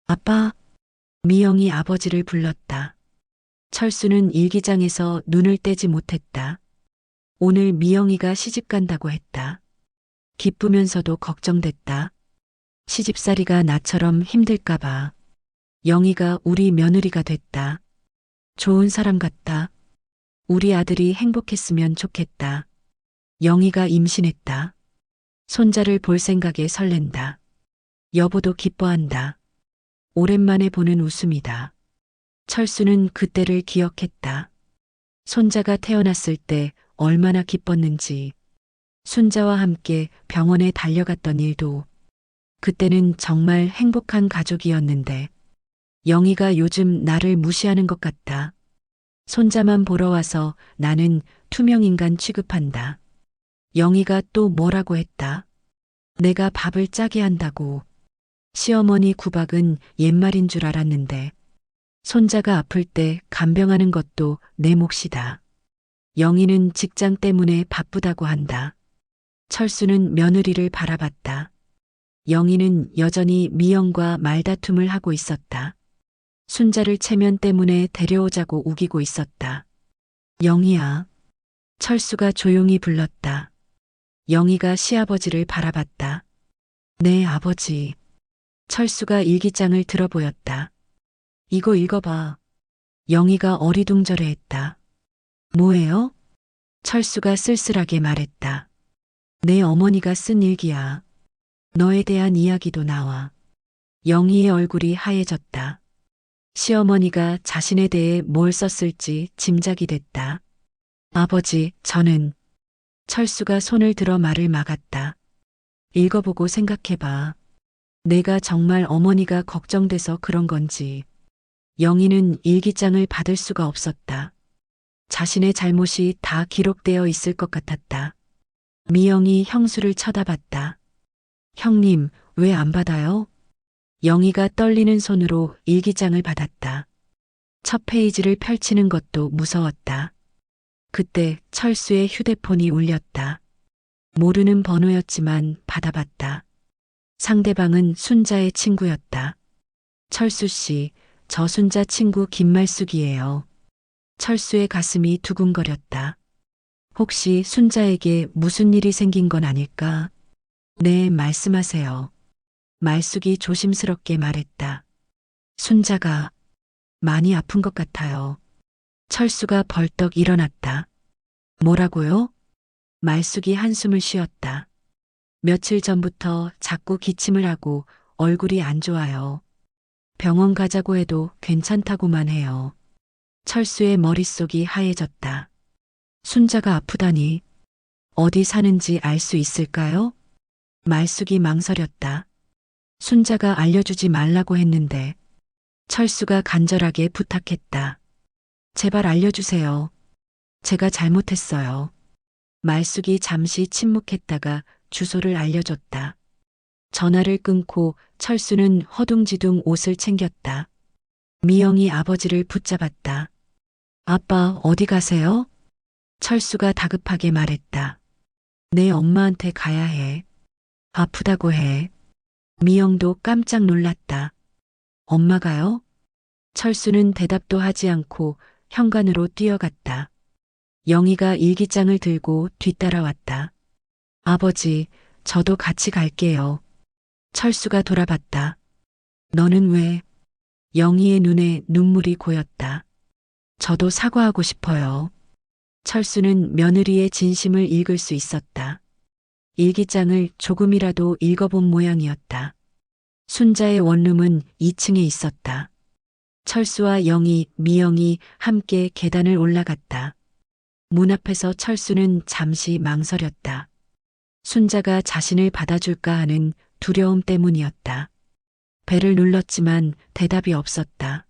아빠, 미영이 아버지를 불렀다. 철수는 일기장에서 눈을 떼지 못했다. 오늘 미영이가 시집 간다고 했다. 기쁘면서도 걱정됐다. 시집살이가 나처럼 힘들까봐. 영희가 우리 며느리가 됐다. 좋은 사람 같다. 우리 아들이 행복했으면 좋겠다. 영희가 임신했다. 손자를 볼 생각에 설렌다. 여보도 기뻐한다. 오랜만에 보는 웃음이다. 철수는 그때를 기억했다. 손자가 태어났을 때 얼마나 기뻤는지. 순자와 함께 병원에 달려갔던 일도. 그때는 정말 행복한 가족이었는데. 영희가 요즘 나를 무시하는 것 같다. 손자만 보러 와서 나는 투명인간 취급한다. 영희가 또 뭐라고 했다. 내가 밥을 짜게 한다고. 시어머니 구박은 옛말인 줄 알았는데. 손자가 아플 때 간병하는 것도 내 몫이다. 영희는 직장 때문에 바쁘다고 한다. 철수는 며느리를 바라봤다. 영희는 여전히 미영과 말다툼을 하고 있었다. 순자를 체면 때문에 데려오자고 우기고 있었다. 영희야. 철수가 조용히 불렀다. 영희가 시아버지를 바라봤다. 네, 아버지. 철수가 일기장을 들어보였다. 이거 읽어봐. 영희가 어리둥절해했다. 뭐예요? 철수가 쓸쓸하게 말했다. 내 어머니가 쓴 일기야. 너에 대한 이야기도 나와. 영희의 얼굴이 하얘졌다. 시어머니가 자신에 대해 뭘 썼을지 짐작이 됐다. 아버지, 저는. 철수가 손을 들어 말을 막았다. 읽어보고 생각해봐. 내가 정말 어머니가 걱정돼서 그런 건지. 영희는 일기장을 받을 수가 없었다. 자신의 잘못이 다 기록되어 있을 것 같았다. 미영이 형수를 쳐다봤다. 형님, 왜 안 받아요? 영희가 떨리는 손으로 일기장을 받았다. 첫 페이지를 펼치는 것도 무서웠다. 그때 철수의 휴대폰이 울렸다. 모르는 번호였지만 받아봤다. 상대방은 순자의 친구였다. 철수 씨, 저 순자 친구 김말숙이에요. 철수의 가슴이 두근거렸다. 혹시 순자에게 무슨 일이 생긴 건 아닐까? 네, 말씀하세요. 말숙이 조심스럽게 말했다. 순자가 많이 아픈 것 같아요. 철수가 벌떡 일어났다. 뭐라고요? 말숙이 한숨을 쉬었다. 며칠 전부터 자꾸 기침을 하고 얼굴이 안 좋아요. 병원 가자고 해도 괜찮다고만 해요. 철수의 머릿속이 하얘졌다. 순자가 아프다니. 어디 사는지 알 수 있을까요? 말숙이 망설였다. 순자가 알려주지 말라고 했는데 철수가 간절하게 부탁했다. 제발 알려주세요. 제가 잘못했어요. 말숙이 잠시 침묵했다가 주소를 알려줬다. 전화를 끊고 철수는 허둥지둥 옷을 챙겼다. 미영이 아버지를 붙잡았다. 아빠 어디 가세요? 철수가 다급하게 말했다. 내 엄마한테 가야 해. 아프다고 해. 미영도 깜짝 놀랐다. 엄마가요? 철수는 대답도 하지 않고 현관으로 뛰어갔다. 영희가 일기장을 들고 뒤따라왔다. 아버지, 저도 같이 갈게요. 철수가 돌아봤다. 너는 왜? 영희의 눈에 눈물이 고였다. 저도 사과하고 싶어요. 철수는 며느리의 진심을 읽을 수 있었다. 일기장을 조금이라도 읽어본 모양이었다. 순자의 원룸은 2층에 있었다. 철수와 영희, 미영이 함께 계단을 올라갔다. 문 앞에서 철수는 잠시 망설였다. 순자가 자신을 받아줄까 하는 두려움 때문이었다. 벨을 눌렀지만 대답이 없었다.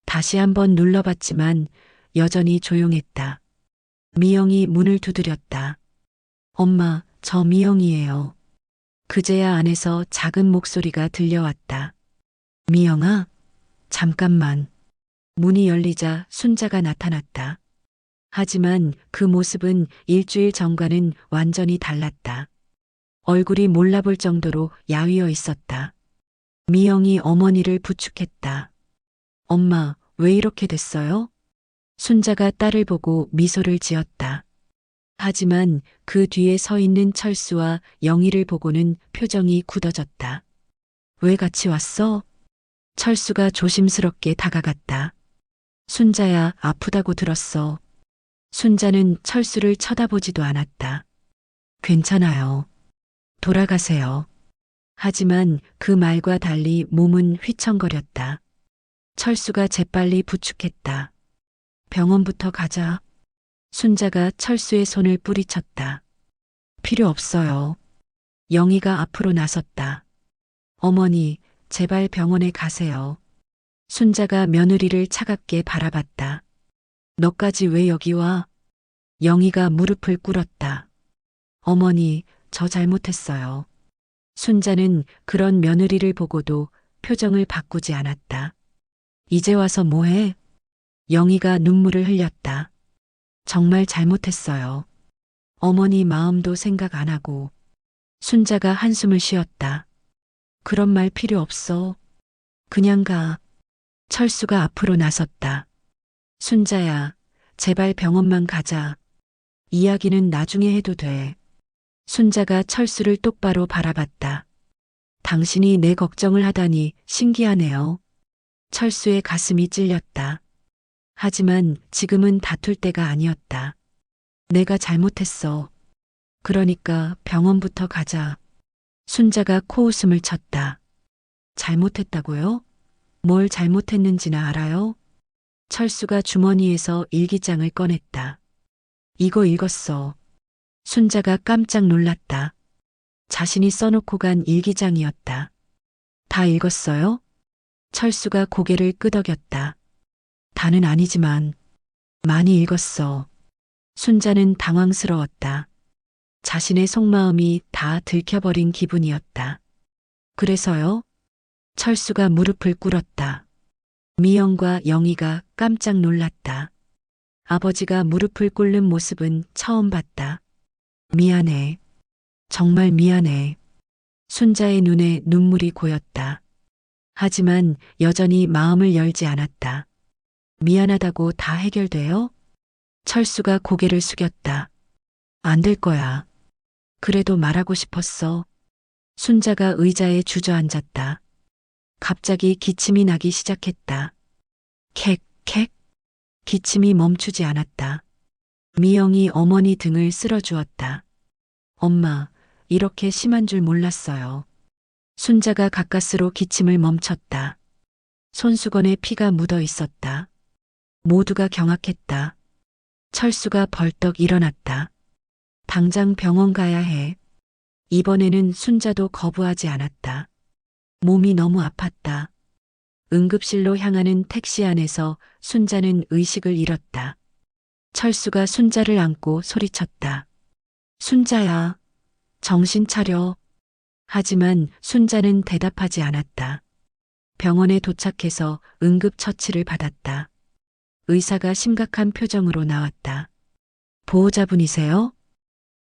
다시 한번 눌러봤지만 여전히 조용했다. 미영이 문을 두드렸다. 엄마, 저 미영이에요. 그제야 안에서 작은 목소리가 들려왔다. 미영아, 잠깐만. 문이 열리자 순자가 나타났다. 하지만 그 모습은 일주일 전과는 완전히 달랐다. 얼굴이 몰라볼 정도로 야위어 있었다. 미영이 어머니를 부축했다. 엄마, 왜 이렇게 됐어요? 순자가 딸을 보고 미소를 지었다. 하지만 그 뒤에 서 있는 철수와 영희를 보고는 표정이 굳어졌다. 왜 같이 왔어? 철수가 조심스럽게 다가갔다. 순자야, 아프다고 들었어. 순자는 철수를 쳐다보지도 않았다. 괜찮아요. 돌아가세요. 하지만 그 말과 달리 몸은 휘청거렸다. 철수가 재빨리 부축했다. 병원부터 가자. 순자가 철수의 손을 뿌리쳤다. 필요 없어요. 영희가 앞으로 나섰다. 어머니, 제발 병원에 가세요. 순자가 며느리를 차갑게 바라봤다. 너까지 왜 여기 와? 영희가 무릎을 꿇었다. 어머니, 저 잘못했어요. 순자는 그런 며느리를 보고도 표정을 바꾸지 않았다. 이제 와서 뭐해? 영희가 눈물을 흘렸다. 정말 잘못했어요. 어머니 마음도 생각 안 하고. 순자가 한숨을 쉬었다. 그런 말 필요 없어. 그냥 가. 철수가 앞으로 나섰다. 순자야, 제발 병원만 가자. 이야기는 나중에 해도 돼. 순자가 철수를 똑바로 바라봤다. 당신이 내 걱정을 하다니 신기하네요. 철수의 가슴이 찔렸다. 하지만 지금은 다툴 때가 아니었다. 내가 잘못했어. 그러니까 병원부터 가자. 순자가 코웃음을 쳤다. 잘못했다고요? 뭘 잘못했는지나 알아요? 철수가 주머니에서 일기장을 꺼냈다. 이거 읽었어. 순자가 깜짝 놀랐다. 자신이 써놓고 간 일기장이었다. 다 읽었어요? 철수가 고개를 끄덕였다. 다는 아니지만 많이 읽었어. 순자는 당황스러웠다. 자신의 속마음이 다 들켜버린 기분이었다. 그래서요? 철수가 무릎을 꿇었다. 미영과 영희가 깜짝 놀랐다. 아버지가 무릎을 꿇는 모습은 처음 봤다. 미안해. 정말 미안해. 순자의 눈에 눈물이 고였다. 하지만 여전히 마음을 열지 않았다. 미안하다고 다 해결돼요? 철수가 고개를 숙였다. 안 될 거야. 그래도 말하고 싶었어. 순자가 의자에 주저앉았다. 갑자기 기침이 나기 시작했다. 캑, 캑. 기침이 멈추지 않았다. 미영이 어머니 등을 쓸어주었다. 엄마, 이렇게 심한 줄 몰랐어요. 순자가 가까스로 기침을 멈췄다. 손수건에 피가 묻어 있었다. 모두가 경악했다. 철수가 벌떡 일어났다. 당장 병원 가야 해. 이번에는 순자도 거부하지 않았다. 몸이 너무 아팠다. 응급실로 향하는 택시 안에서 순자는 의식을 잃었다. 철수가 순자를 안고 소리쳤다. 순자야, 정신 차려. 하지만 순자는 대답하지 않았다. 병원에 도착해서 응급처치를 받았다. 의사가 심각한 표정으로 나왔다. 보호자분이세요?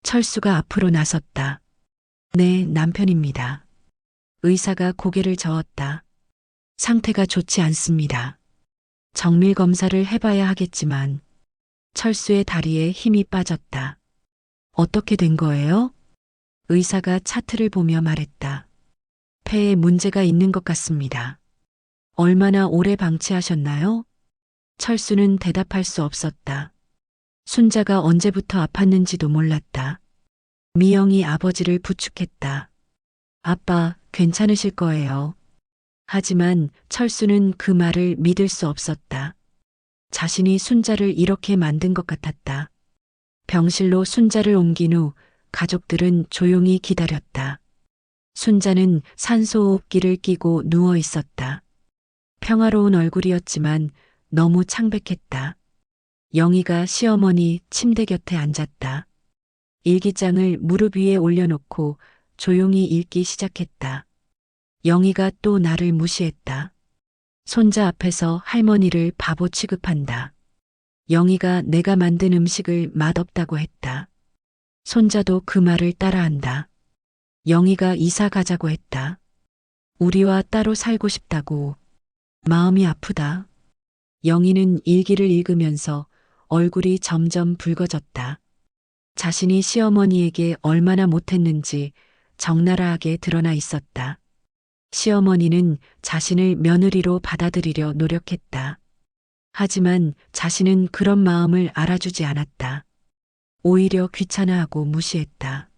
철수가 앞으로 나섰다. 네, 남편입니다. 의사가 고개를 저었다. 상태가 좋지 않습니다. 정밀 검사를 해봐야 하겠지만 철수의 다리에 힘이 빠졌다. 어떻게 된 거예요? 의사가 차트를 보며 말했다. 폐에 문제가 있는 것 같습니다. 얼마나 오래 방치하셨나요? 철수는 대답할 수 없었다. 순자가 언제부터 아팠는지도 몰랐다. 미영이 아버지를 부축했다. 아빠, 괜찮으실 거예요. 하지만 철수는 그 말을 믿을 수 없었다. 자신이 순자를 이렇게 만든 것 같았다. 병실로 순자를 옮긴 후 가족들은 조용히 기다렸다. 순자는 산소호흡기를 끼고 누워 있었다. 평화로운 얼굴이었지만 너무 창백했다. 영희가 시어머니 침대 곁에 앉았다. 일기장을 무릎 위에 올려놓고 조용히 읽기 시작했다. 영희가 또 나를 무시했다. 손자 앞에서 할머니를 바보 취급한다. 영희가 내가 만든 음식을 맛없다고 했다. 손자도 그 말을 따라한다. 영희가 이사 가자고 했다. 우리와 따로 살고 싶다고. 마음이 아프다. 영희는 일기를 읽으면서 얼굴이 점점 붉어졌다. 자신이 시어머니에게 얼마나 못했는지 적나라하게 드러나 있었다. 시어머니는 자신을 며느리로 받아들이려 노력했다. 하지만 자신은 그런 마음을 알아주지 않았다. 오히려 귀찮아하고 무시했다.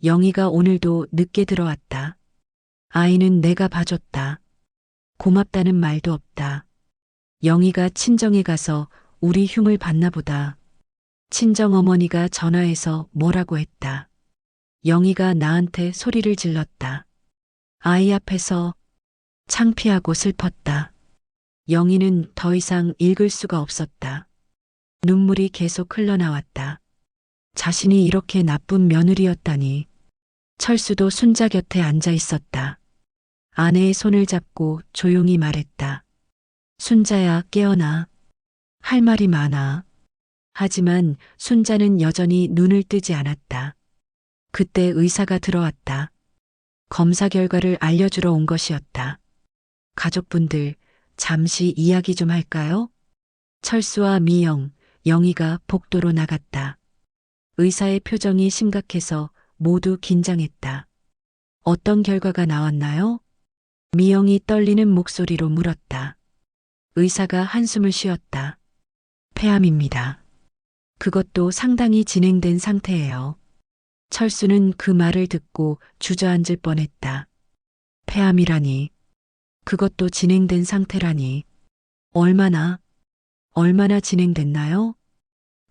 영희가 오늘도 늦게 들어왔다. 아이는 내가 봐줬다. 고맙다는 말도 없다. 영희가 친정에 가서 우리 흉을 봤나 보다. 친정어머니가 전화해서 뭐라고 했다. 영희가 나한테 소리를 질렀다. 아이 앞에서 창피하고 슬펐다. 영희는 더 이상 읽을 수가 없었다. 눈물이 계속 흘러나왔다. 자신이 이렇게 나쁜 며느리였다니. 철수도 순자 곁에 앉아 있었다. 아내의 손을 잡고 조용히 말했다. 순자야, 깨어나. 할 말이 많아. 하지만 순자는 여전히 눈을 뜨지 않았다. 그때 의사가 들어왔다. 검사 결과를 알려주러 온 것이었다. 가족분들, 잠시 이야기 좀 할까요? 철수와 미영, 영희가 복도로 나갔다. 의사의 표정이 심각해서 모두 긴장했다. 어떤 결과가 나왔나요? 미영이 떨리는 목소리로 물었다. 의사가 한숨을 쉬었다. 폐암입니다. 그것도 상당히 진행된 상태예요. 철수는 그 말을 듣고 주저앉을 뻔했다. 폐암이라니. 그것도 진행된 상태라니. 얼마나 진행됐나요?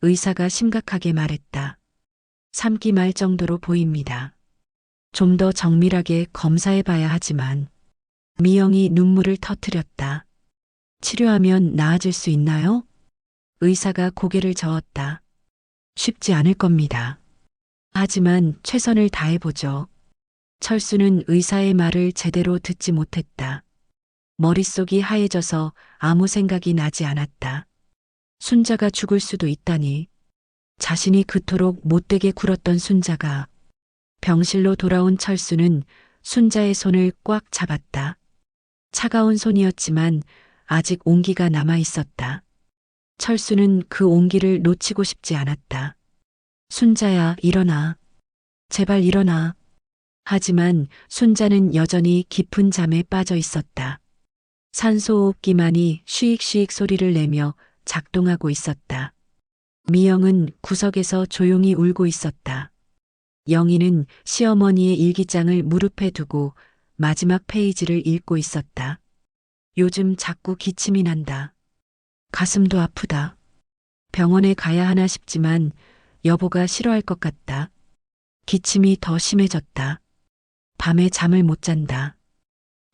의사가 심각하게 말했다. 3기 말 정도로 보입니다. 좀 더 정밀하게 검사해 봐야 하지만. 미영이 눈물을 터뜨렸다. 치료하면 나아질 수 있나요? 의사가 고개를 저었다. 쉽지 않을 겁니다. 하지만 최선을 다해보죠. 철수는 의사의 말을 제대로 듣지 못했다. 머릿속이 하얘져서 아무 생각이 나지 않았다. 순자가 죽을 수도 있다니. 자신이 그토록 못되게 굴었던 순자가. 병실로 돌아온 철수는 순자의 손을 꽉 잡았다. 차가운 손이었지만 아직 온기가 남아 있었다. 철수는 그 온기를 놓치고 싶지 않았다. 순자야, 일어나. 제발 일어나. 하지만 순자는 여전히 깊은 잠에 빠져 있었다. 산소호흡기만이 쉬익쉬익 소리를 내며 작동하고 있었다. 미영은 구석에서 조용히 울고 있었다. 영희는 시어머니의 일기장을 무릎에 두고 마지막 페이지를 읽고 있었다. 요즘 자꾸 기침이 난다. 가슴도 아프다. 병원에 가야 하나 싶지만 여보가 싫어할 것 같다. 기침이 더 심해졌다. 밤에 잠을 못 잔다.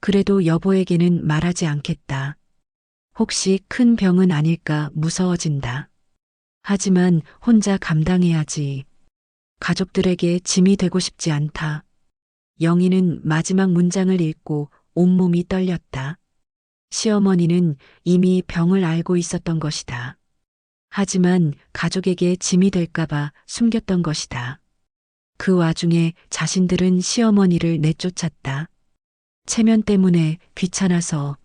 그래도 여보에게는 말하지 않겠다. 혹시 큰 병은 아닐까 무서워진다. 하지만 혼자 감당해야지. 가족들에게 짐이 되고 싶지 않다. 영희는 마지막 문장을 읽고 온몸이 떨렸다. 시어머니는 이미 병을 알고 있었던 것이다. 하지만 가족에게 짐이 될까봐 숨겼던 것이다. 그 와중에 자신들은 시어머니를 내쫓았다. 체면 때문에 귀찮아서.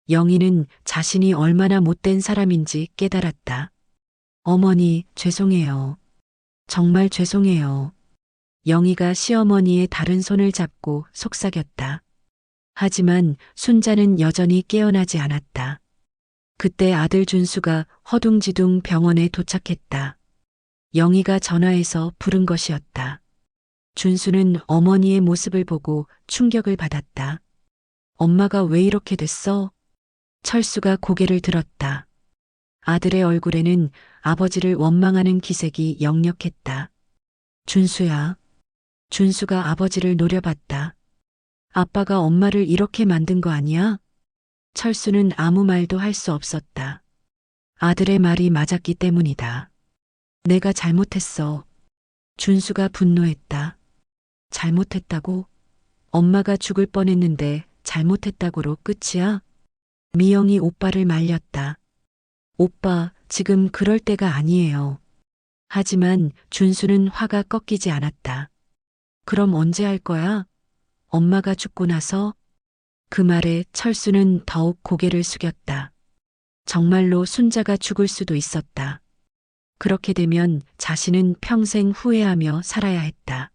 영희는 자신이 얼마나 못된 사람인지 깨달았다. 어머니, 죄송해요. 정말 죄송해요. 영희가 시어머니의 다른 손을 잡고 속삭였다. 하지만 순자는 여전히 깨어나지 않았다. 그때 아들 준수가 허둥지둥 병원에 도착했다. 영희가 전화해서 부른 것이었다. 준수는 어머니의 모습을 보고 충격을 받았다. 엄마가 왜 이렇게 됐어? 철수가 고개를 들었다. 아들의 얼굴에는 아버지를 원망하는 기색이 역력했다. 준수야. 준수가 아버지를 노려봤다. 아빠가 엄마를 이렇게 만든 거 아니야? 철수는 아무 말도 할 수 없었다. 아들의 말이 맞았기 때문이다. 내가 잘못했어. 준수가 분노했다. 잘못했다고? 엄마가 죽을 뻔했는데 잘못했다고로 끝이야? 미영이 오빠를 말렸다. 오빠, 지금 그럴 때가 아니에요. 하지만 준수는 화가 꺾이지 않았다. 그럼 언제 할 거야? 엄마가 죽고 나서? 그 말에 철수는 더욱 고개를 숙였다. 정말로 순자가 죽을 수도 있었다. 그렇게 되면 자신은 평생 후회하며 살아야 했다.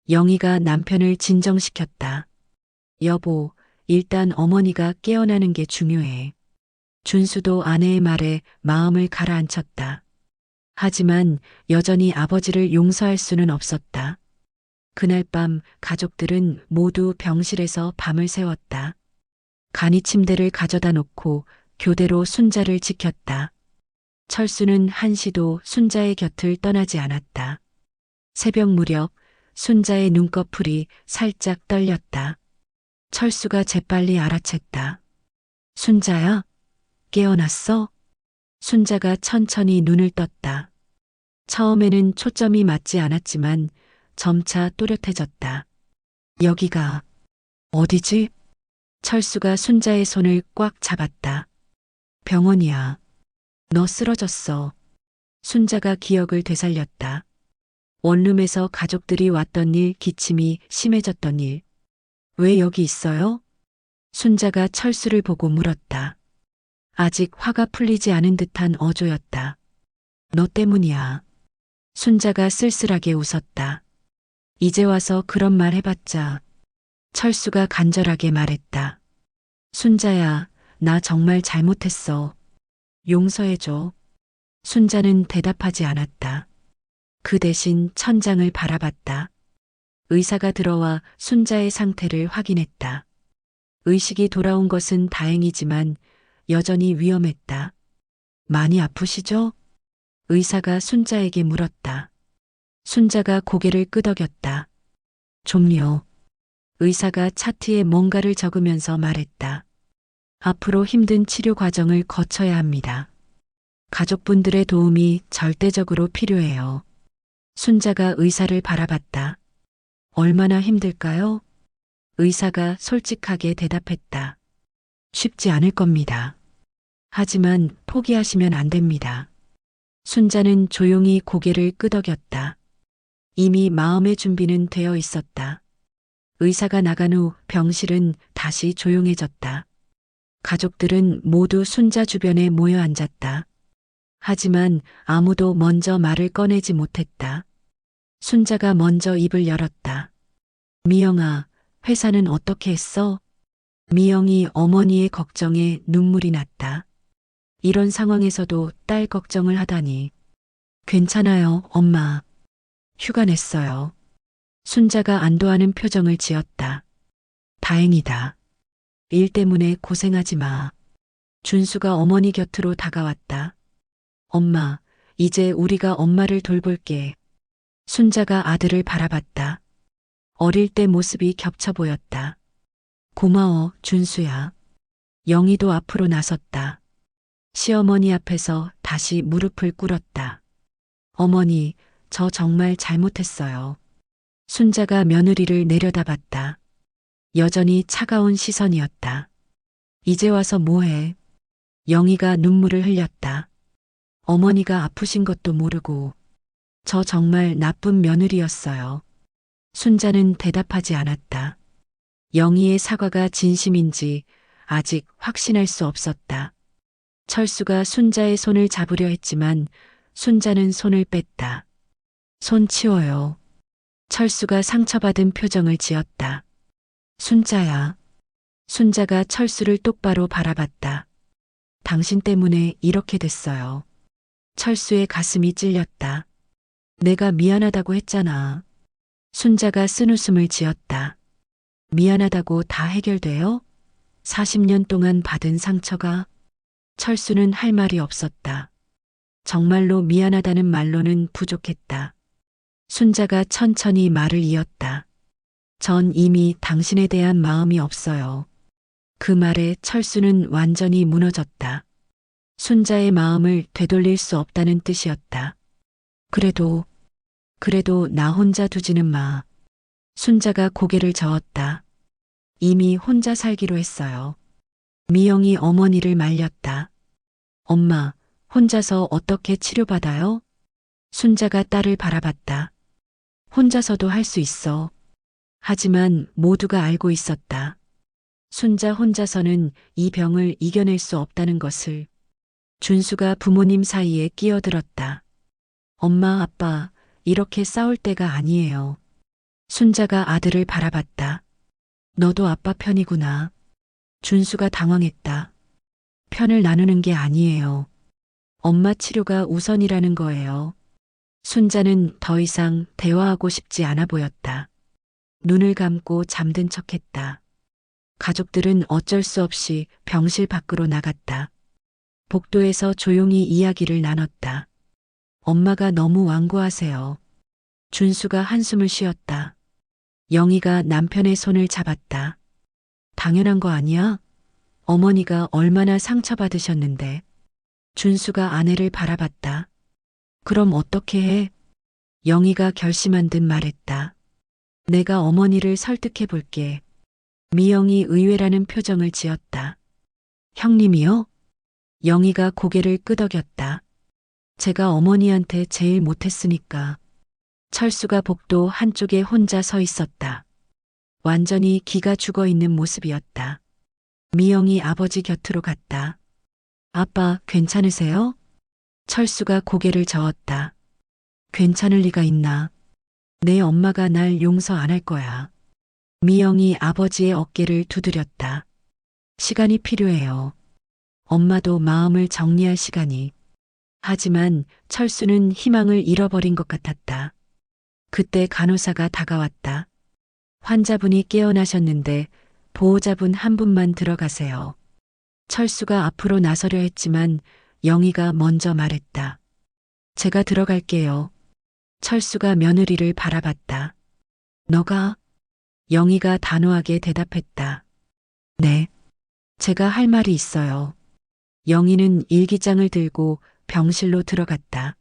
영희가 남편을 진정시켰다. 여보, 일단 어머니가 깨어나는 게 중요해. 준수도 아내의 말에 마음을 가라앉혔다. 하지만 여전히 아버지를 용서할 수는 없었다. 그날 밤 가족들은 모두 병실에서 밤을 새웠다. 간이 침대를 가져다 놓고 교대로 순자를 지켰다. 철수는 한시도 순자의 곁을 떠나지 않았다. 새벽 무렵 순자의 눈꺼풀이 살짝 떨렸다. 철수가 재빨리 알아챘다. 순자야? 깨어났어? 순자가 천천히 눈을 떴다. 처음에는 초점이 맞지 않았지만 점차 또렷해졌다. 여기가 어디지? 철수가 순자의 손을 꽉 잡았다. 병원이야. 너 쓰러졌어. 순자가 기억을 되살렸다. 원룸에서 가족들이 왔던 일, 기침이 심해졌던 일. 왜 여기 있어요? 순자가 철수를 보고 물었다. 아직 화가 풀리지 않은 듯한 어조였다. 너 때문이야. 순자가 쓸쓸하게 웃었다. 이제 와서 그런 말 해봤자. 철수가 간절하게 말했다. 순자야, 나 정말 잘못했어. 용서해줘. 순자는 대답하지 않았다. 그 대신 천장을 바라봤다. 의사가 들어와 순자의 상태를 확인했다. 의식이 돌아온 것은 다행이지만 여전히 위험했다. 많이 아프시죠? 의사가 순자에게 물었다. 순자가 고개를 끄덕였다. 좀요. 의사가 차트에 뭔가를 적으면서 말했다. 앞으로 힘든 치료 과정을 거쳐야 합니다. 가족분들의 도움이 절대적으로 필요해요. 순자가 의사를 바라봤다. 얼마나 힘들까요? 의사가 솔직하게 대답했다. 쉽지 않을 겁니다. 하지만 포기하시면 안 됩니다. 순자는 조용히 고개를 끄덕였다. 이미 마음의 준비는 되어 있었다. 의사가 나간 후 병실은 다시 조용해졌다. 가족들은 모두 순자 주변에 모여 앉았다. 하지만 아무도 먼저 말을 꺼내지 못했다. 순자가 먼저 입을 열었다. 미영아, 회사는 어떻게 했어? 미영이 어머니의 걱정에 눈물이 났다. 이런 상황에서도 딸 걱정을 하다니. 괜찮아요, 엄마. 휴가 냈어요. 순자가 안도하는 표정을 지었다. 다행이다. 일 때문에 고생하지 마. 준수가 어머니 곁으로 다가왔다. 엄마, 이제 우리가 엄마를 돌볼게. 순자가 아들을 바라봤다. 어릴 때 모습이 겹쳐 보였다. 고마워, 준수야. 영희도 앞으로 나섰다. 시어머니 앞에서 다시 무릎을 꿇었다. 어머니, 저 정말 잘못했어요. 순자가 며느리를 내려다봤다. 여전히 차가운 시선이었다. 이제 와서 뭐해? 영희가 눈물을 흘렸다. 어머니가 아프신 것도 모르고 저 정말 나쁜 며느리였어요. 순자는 대답하지 않았다. 영희의 사과가 진심인지 아직 확신할 수 없었다. 철수가 순자의 손을 잡으려 했지만 순자는 손을 뺐다. 손 치워요. 철수가 상처받은 표정을 지었다. 순자야. 순자가 철수를 똑바로 바라봤다. 당신 때문에 이렇게 됐어요. 철수의 가슴이 찔렸다. 내가 미안하다고 했잖아. 순자가 쓴웃음을 지었다. 미안하다고 다 해결돼요? 40년 동안 받은 상처가. 철수는 할 말이 없었다. 정말로 미안하다는 말로는 부족했다. 순자가 천천히 말을 이었다. 전 이미 당신에 대한 마음이 없어요. 그 말에 철수는 완전히 무너졌다. 순자의 마음을 되돌릴 수 없다는 뜻이었다. 그래도 나 혼자 두지는 마. 순자가 고개를 저었다. 이미 혼자 살기로 했어요. 미영이 어머니를 말렸다. 엄마, 혼자서 어떻게 치료받아요? 순자가 딸을 바라봤다. 혼자서도 할 수 있어. 하지만 모두가 알고 있었다. 순자 혼자서는 이 병을 이겨낼 수 없다는 것을. 준수가 부모님 사이에 끼어들었다. 엄마, 아빠, 이렇게 싸울 때가 아니에요. 순자가 아들을 바라봤다. 너도 아빠 편이구나. 준수가 당황했다. 편을 나누는 게 아니에요. 엄마 치료가 우선이라는 거예요. 순자는 더 이상 대화하고 싶지 않아 보였다. 눈을 감고 잠든 척했다. 가족들은 어쩔 수 없이 병실 밖으로 나갔다. 복도에서 조용히 이야기를 나눴다. 엄마가 너무 완고하세요. 준수가 한숨을 쉬었다. 영희가 남편의 손을 잡았다. 당연한 거 아니야? 어머니가 얼마나 상처받으셨는데. 준수가 아내를 바라봤다. 그럼 어떻게 해? 영희가 결심한 듯 말했다. 내가 어머니를 설득해 볼게. 미영이 의외라는 표정을 지었다. 형님이요? 영희가 고개를 끄덕였다. 제가 어머니한테 제일 못했으니까. 철수가 복도 한쪽에 혼자 서 있었다. 완전히 기가 죽어 있는 모습이었다. 미영이 아버지 곁으로 갔다. 아빠, 괜찮으세요? 철수가 고개를 저었다. 괜찮을 리가 있나. 내 엄마가 날 용서 안 할 거야. 미영이 아버지의 어깨를 두드렸다. 시간이 필요해요. 엄마도 마음을 정리할 시간이. 하지만 철수는 희망을 잃어버린 것 같았다. 그때 간호사가 다가왔다. 환자분이 깨어나셨는데 보호자분 한 분만 들어가세요. 철수가 앞으로 나서려 했지만 영희가 먼저 말했다. 제가 들어갈게요. 철수가 며느리를 바라봤다. 너가? 영희가 단호하게 대답했다. 네. 제가 할 말이 있어요. 영희는 일기장을 들고 병실로 들어갔다.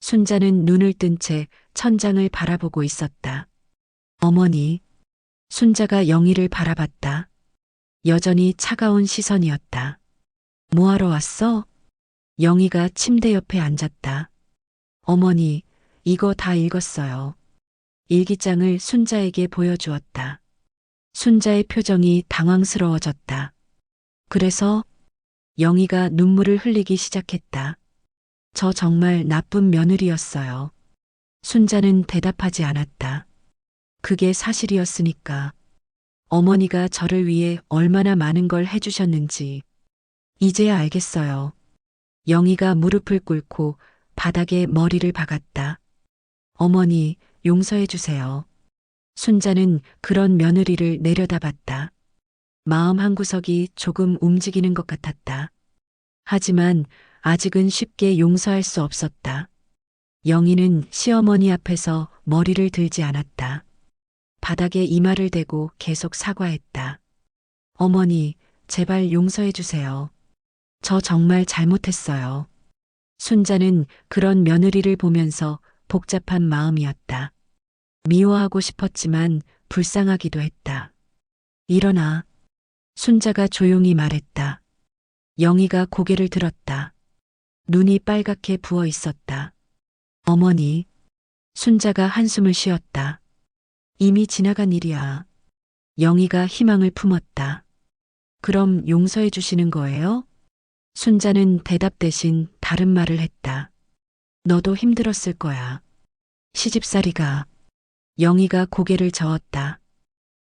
순자는 눈을 뜬 채 천장을 바라보고 있었다. 어머니. 순자가 영희를 바라봤다. 여전히 차가운 시선이었다. 뭐하러 왔어? 영희가 침대 옆에 앉았다. 어머니, 이거 다 읽었어요. 일기장을 순자에게 보여주었다. 순자의 표정이 당황스러워졌다. 그래서 영희가 눈물을 흘리기 시작했다. 저 정말 나쁜 며느리였어요. 순자는 대답하지 않았다. 그게 사실이었으니까. 어머니가 저를 위해 얼마나 많은 걸 해주셨는지. 이제야 알겠어요. 영희가 무릎을 꿇고 바닥에 머리를 박았다. 어머니, 용서해 주세요. 순자는 그런 며느리를 내려다봤다. 마음 한구석이 조금 움직이는 것 같았다. 하지만 아직은 쉽게 용서할 수 없었다. 영희는 시어머니 앞에서 머리를 들지 않았다. 바닥에 이마를 대고 계속 사과했다. 어머니, 제발 용서해 주세요. 저 정말 잘못했어요. 순자는 그런 며느리를 보면서 복잡한 마음이었다. 미워하고 싶었지만 불쌍하기도 했다. 일어나. 순자가 조용히 말했다. 영희가 고개를 들었다. 눈이 빨갛게 부어 있었다. 어머니. 순자가 한숨을 쉬었다. 이미 지나간 일이야. 영희가 희망을 품었다. 그럼 용서해 주시는 거예요? 순자는 대답 대신 다른 말을 했다. 너도 힘들었을 거야. 시집살이가. 영희가 고개를 저었다.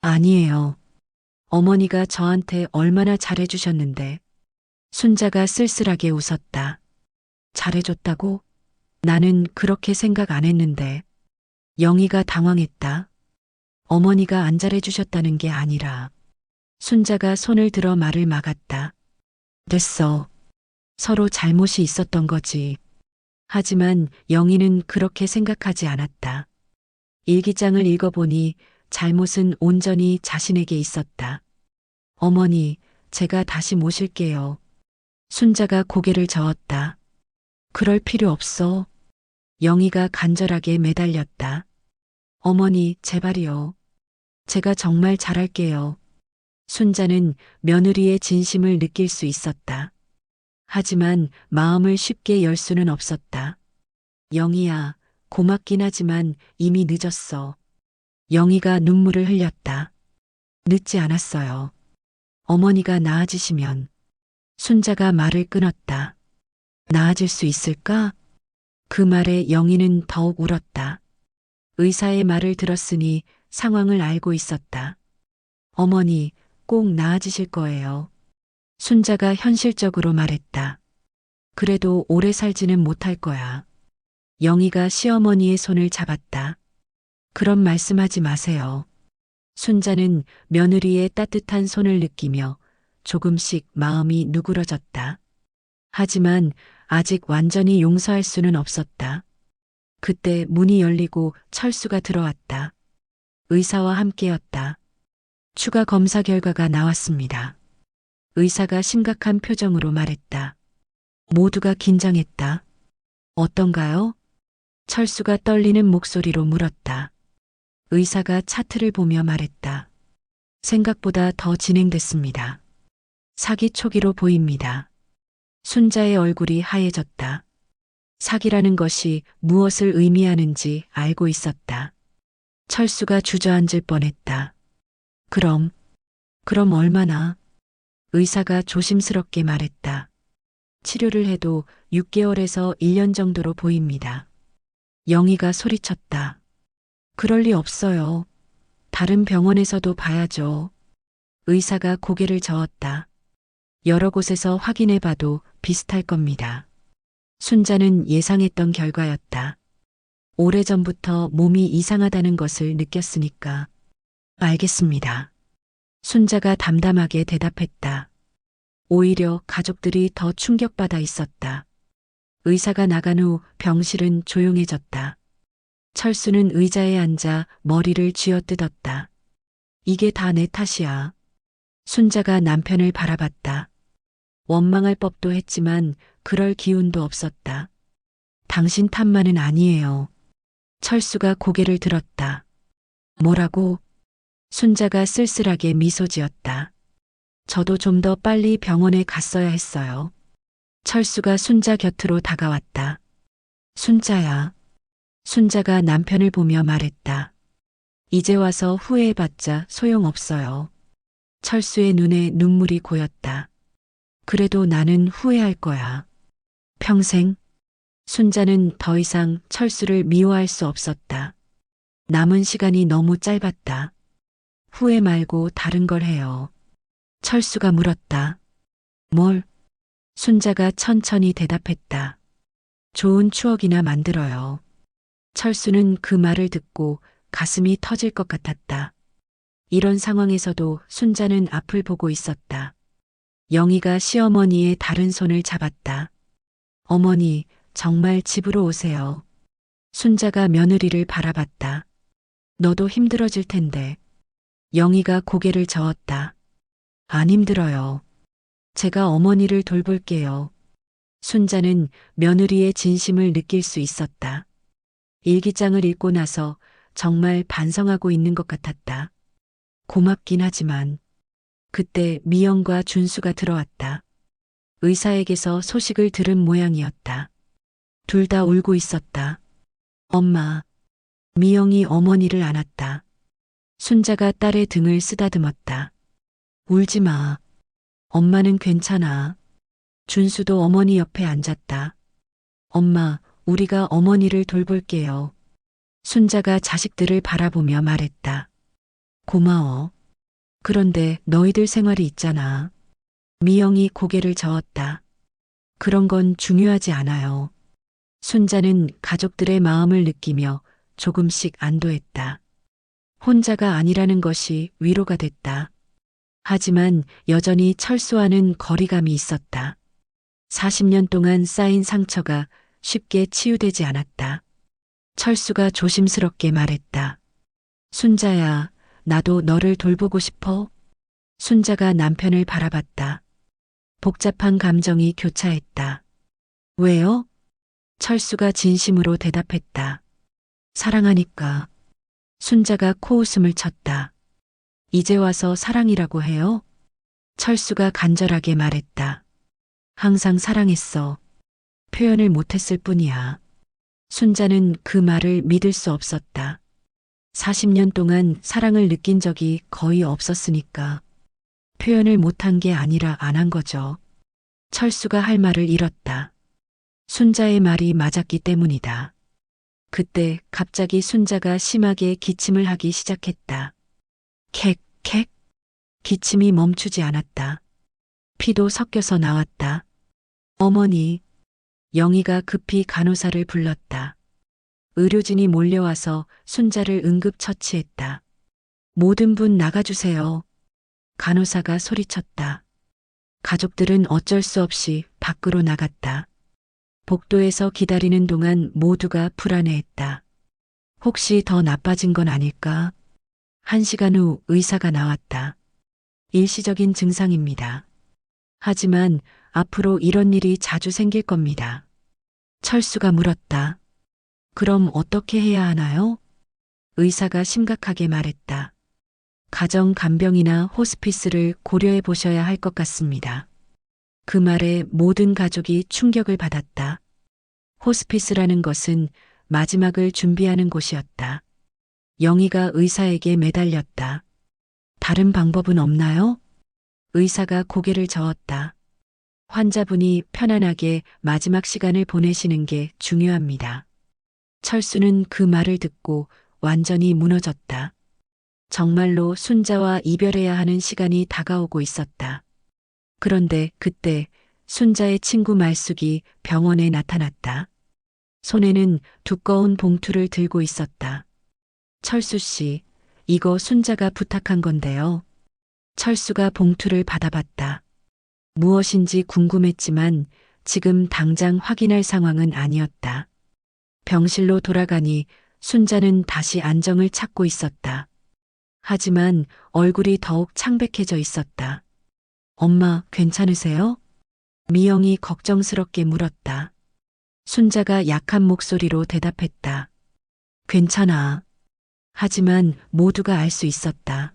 아니에요. 어머니가 저한테 얼마나 잘해주셨는데. 순자가 쓸쓸하게 웃었다. 잘해줬다고? 나는 그렇게 생각 안 했는데. 영희가 당황했다. 어머니가 안 잘해주셨다는 게 아니라. 순자가 손을 들어 말을 막았다. 됐어. 서로 잘못이 있었던 거지. 하지만 영희는 그렇게 생각하지 않았다. 일기장을 읽어보니 잘못은 온전히 자신에게 있었다. 어머니, 제가 다시 모실게요. 순자가 고개를 저었다. 그럴 필요 없어. 영희가 간절하게 매달렸다. 어머니, 제발이요. 제가 정말 잘할게요. 순자는 며느리의 진심을 느낄 수 있었다. 하지만 마음을 쉽게 열 수는 없었다. 영희야, 고맙긴 하지만 이미 늦었어. 영희가 눈물을 흘렸다. 늦지 않았어요. 어머니가 나아지시면. 순자가 말을 끊었다. 나아질 수 있을까? 그 말에 영희는 더욱 울었다. 의사의 말을 들었으니 상황을 알고 있었다. 어머니, 꼭 나아지실 거예요. 순자가 현실적으로 말했다. 그래도 오래 살지는 못할 거야. 영희가 시어머니의 손을 잡았다. 그런 말씀하지 마세요. 순자는 며느리의 따뜻한 손을 느끼며 조금씩 마음이 누그러졌다. 하지만 아직 완전히 용서할 수는 없었다. 그때 문이 열리고 철수가 들어왔다. 의사와 함께였다. 추가 검사 결과가 나왔습니다. 의사가 심각한 표정으로 말했다. 모두가 긴장했다. 어떤가요? 철수가 떨리는 목소리로 물었다. 의사가 차트를 보며 말했다. 생각보다 더 진행됐습니다. 사기 초기로 보입니다. 순자의 얼굴이 하얘졌다. 사기라는 것이 무엇을 의미하는지 알고 있었다. 철수가 주저앉을 뻔했다. 그럼 얼마나? 의사가 조심스럽게 말했다. 치료를 해도 6개월에서 1년 정도로 보입니다. 영희가 소리쳤다. 그럴 리 없어요. 다른 병원에서도 봐야죠. 의사가 고개를 저었다. 여러 곳에서 확인해 봐도 비슷할 겁니다. 순자는 예상했던 결과였다. 오래전부터 몸이 이상하다는 것을 느꼈으니까. 알겠습니다. 순자가 담담하게 대답했다. 오히려 가족들이 더 충격받아 있었다. 의사가 나간 후 병실은 조용해졌다. 철수는 의자에 앉아 머리를 쥐어뜯었다. 이게 다 내 탓이야. 순자가 남편을 바라봤다. 원망할 법도 했지만 그럴 기운도 없었다. 당신 탓만은 아니에요. 철수가 고개를 들었다. 뭐라고? 순자가 쓸쓸하게 미소 지었다. 저도 좀 더 빨리 병원에 갔어야 했어요. 철수가 순자 곁으로 다가왔다. 순자야. 순자가 남편을 보며 말했다. 이제 와서 후회해봤자 소용없어요. 철수의 눈에 눈물이 고였다. 그래도 나는 후회할 거야. 평생. 순자는 더 이상 철수를 미워할 수 없었다. 남은 시간이 너무 짧았다. 후회 말고 다른 걸 해요. 철수가 물었다. 뭘? 순자가 천천히 대답했다. 좋은 추억이나 만들어요. 철수는 그 말을 듣고 가슴이 터질 것 같았다. 이런 상황에서도 순자는 앞을 보고 있었다. 영희가 시어머니의 다른 손을 잡았다. 어머니, 정말 집으로 오세요. 순자가 며느리를 바라봤다. 너도 힘들어질 텐데. 영희가 고개를 저었다. 안 힘들어요. 제가 어머니를 돌볼게요. 순자는 며느리의 진심을 느낄 수 있었다. 일기장을 읽고 나서 정말 반성하고 있는 것 같았다. 고맙긴 하지만 그때 미영과 준수가 들어왔다. 의사에게서 소식을 들은 모양이었다. 둘 다 울고 있었다. 엄마. 미영이 어머니를 안았다. 순자가 딸의 등을 쓰다듬었다. 울지 마. 엄마는 괜찮아. 준수도 어머니 옆에 앉았다. 엄마, 우리가 어머니를 돌볼게요. 순자가 자식들을 바라보며 말했다. 고마워. 그런데 너희들 생활이 있잖아. 미영이 고개를 저었다. 그런 건 중요하지 않아요. 순자는 가족들의 마음을 느끼며 조금씩 안도했다. 혼자가 아니라는 것이 위로가 됐다. 하지만 여전히 철수와는 거리감이 있었다. 40년 동안 쌓인 상처가 쉽게 치유되지 않았다. 철수가 조심스럽게 말했다. 순자야, 나도 너를 돌보고 싶어. 순자가 남편을 바라봤다. 복잡한 감정이 교차했다. 왜요? 철수가 진심으로 대답했다. 사랑하니까. 순자가 코웃음을 쳤다. 이제 와서 사랑이라고 해요? 철수가 간절하게 말했다. 항상 사랑했어. 표현을 못했을 뿐이야. 순자는 그 말을 믿을 수 없었다. 40년 동안 사랑을 느낀 적이 거의 없었으니까. 표현을 못한 게 아니라 안 한 거죠. 철수가 할 말을 잃었다. 순자의 말이 맞았기 때문이다. 그때 갑자기 순자가 심하게 기침을 하기 시작했다. 캑, 캑. 기침이 멈추지 않았다. 피도 섞여서 나왔다. 어머니. 영희가 급히 간호사를 불렀다. 의료진이 몰려와서 순자를 응급처치했다. 모든 분 나가주세요. 간호사가 소리쳤다. 가족들은 어쩔 수 없이 밖으로 나갔다. 복도에서 기다리는 동안 모두가 불안해했다. 혹시 더 나빠진 건 아닐까? 1시간 후 의사가 나왔다. 일시적인 증상입니다. 하지만 앞으로 이런 일이 자주 생길 겁니다. 철수가 물었다. 그럼 어떻게 해야 하나요? 의사가 심각하게 말했다. 가정 간병이나 호스피스를 고려해 보셔야 할 것 같습니다. 그 말에 모든 가족이 충격을 받았다. 호스피스라는 것은 마지막을 준비하는 곳이었다. 영희가 의사에게 매달렸다. 다른 방법은 없나요? 의사가 고개를 저었다. 환자분이 편안하게 마지막 시간을 보내시는 게 중요합니다. 철수는 그 말을 듣고 완전히 무너졌다. 정말로 순자와 이별해야 하는 시간이 다가오고 있었다. 그런데 그때 순자의 친구 말숙이 병원에 나타났다. 손에는 두꺼운 봉투를 들고 있었다. 철수 씨, 이거 순자가 부탁한 건데요. 철수가 봉투를 받아봤다. 무엇인지 궁금했지만 지금 당장 확인할 상황은 아니었다. 병실로 돌아가니 순자는 다시 안정을 찾고 있었다. 하지만 얼굴이 더욱 창백해져 있었다. 엄마, 괜찮으세요? 미영이 걱정스럽게 물었다. 순자가 약한 목소리로 대답했다. 괜찮아. 하지만 모두가 알 수 있었다.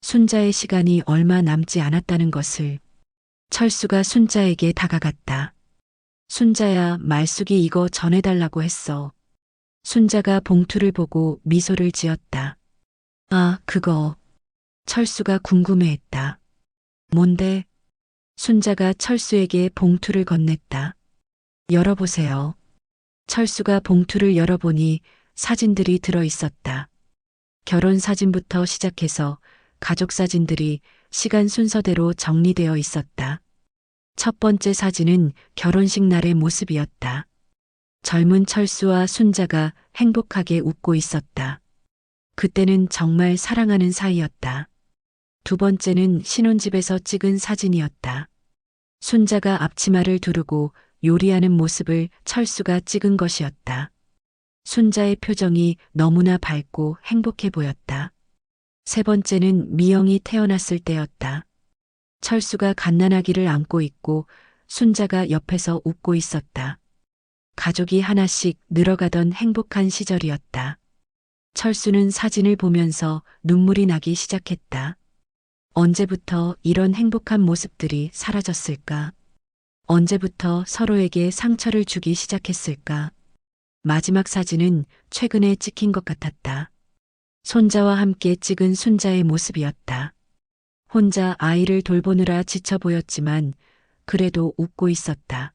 순자의 시간이 얼마 남지 않았다는 것을. 철수가 순자에게 다가갔다. 순자야, 말숙이 이거 전해달라고 했어. 순자가 봉투를 보고 미소를 지었다. 아, 그거. 철수가 궁금해했다. 뭔데? 순자가 철수에게 봉투를 건넸다. 열어보세요. 철수가 봉투를 열어보니 사진들이 들어 있었다. 결혼 사진부터 시작해서 가족 사진들이 시간 순서대로 정리되어 있었다. 첫 번째 사진은 결혼식 날의 모습이었다. 젊은 철수와 순자가 행복하게 웃고 있었다. 그때는 정말 사랑하는 사이였다. 두 번째는 신혼집에서 찍은 사진이었다. 순자가 앞치마를 두르고 요리하는 모습을 철수가 찍은 것이었다. 순자의 표정이 너무나 밝고 행복해 보였다. 세 번째는 미영이 태어났을 때였다. 철수가 갓난아기를 안고 있고 순자가 옆에서 웃고 있었다. 가족이 하나씩 늘어가던 행복한 시절이었다. 철수는 사진을 보면서 눈물이 나기 시작했다. 언제부터 이런 행복한 모습들이 사라졌을까? 언제부터 서로에게 상처를 주기 시작했을까? 마지막 사진은 최근에 찍힌 것 같았다. 손자와 함께 찍은 순자의 모습이었다. 혼자 아이를 돌보느라 지쳐 보였지만 그래도 웃고 있었다.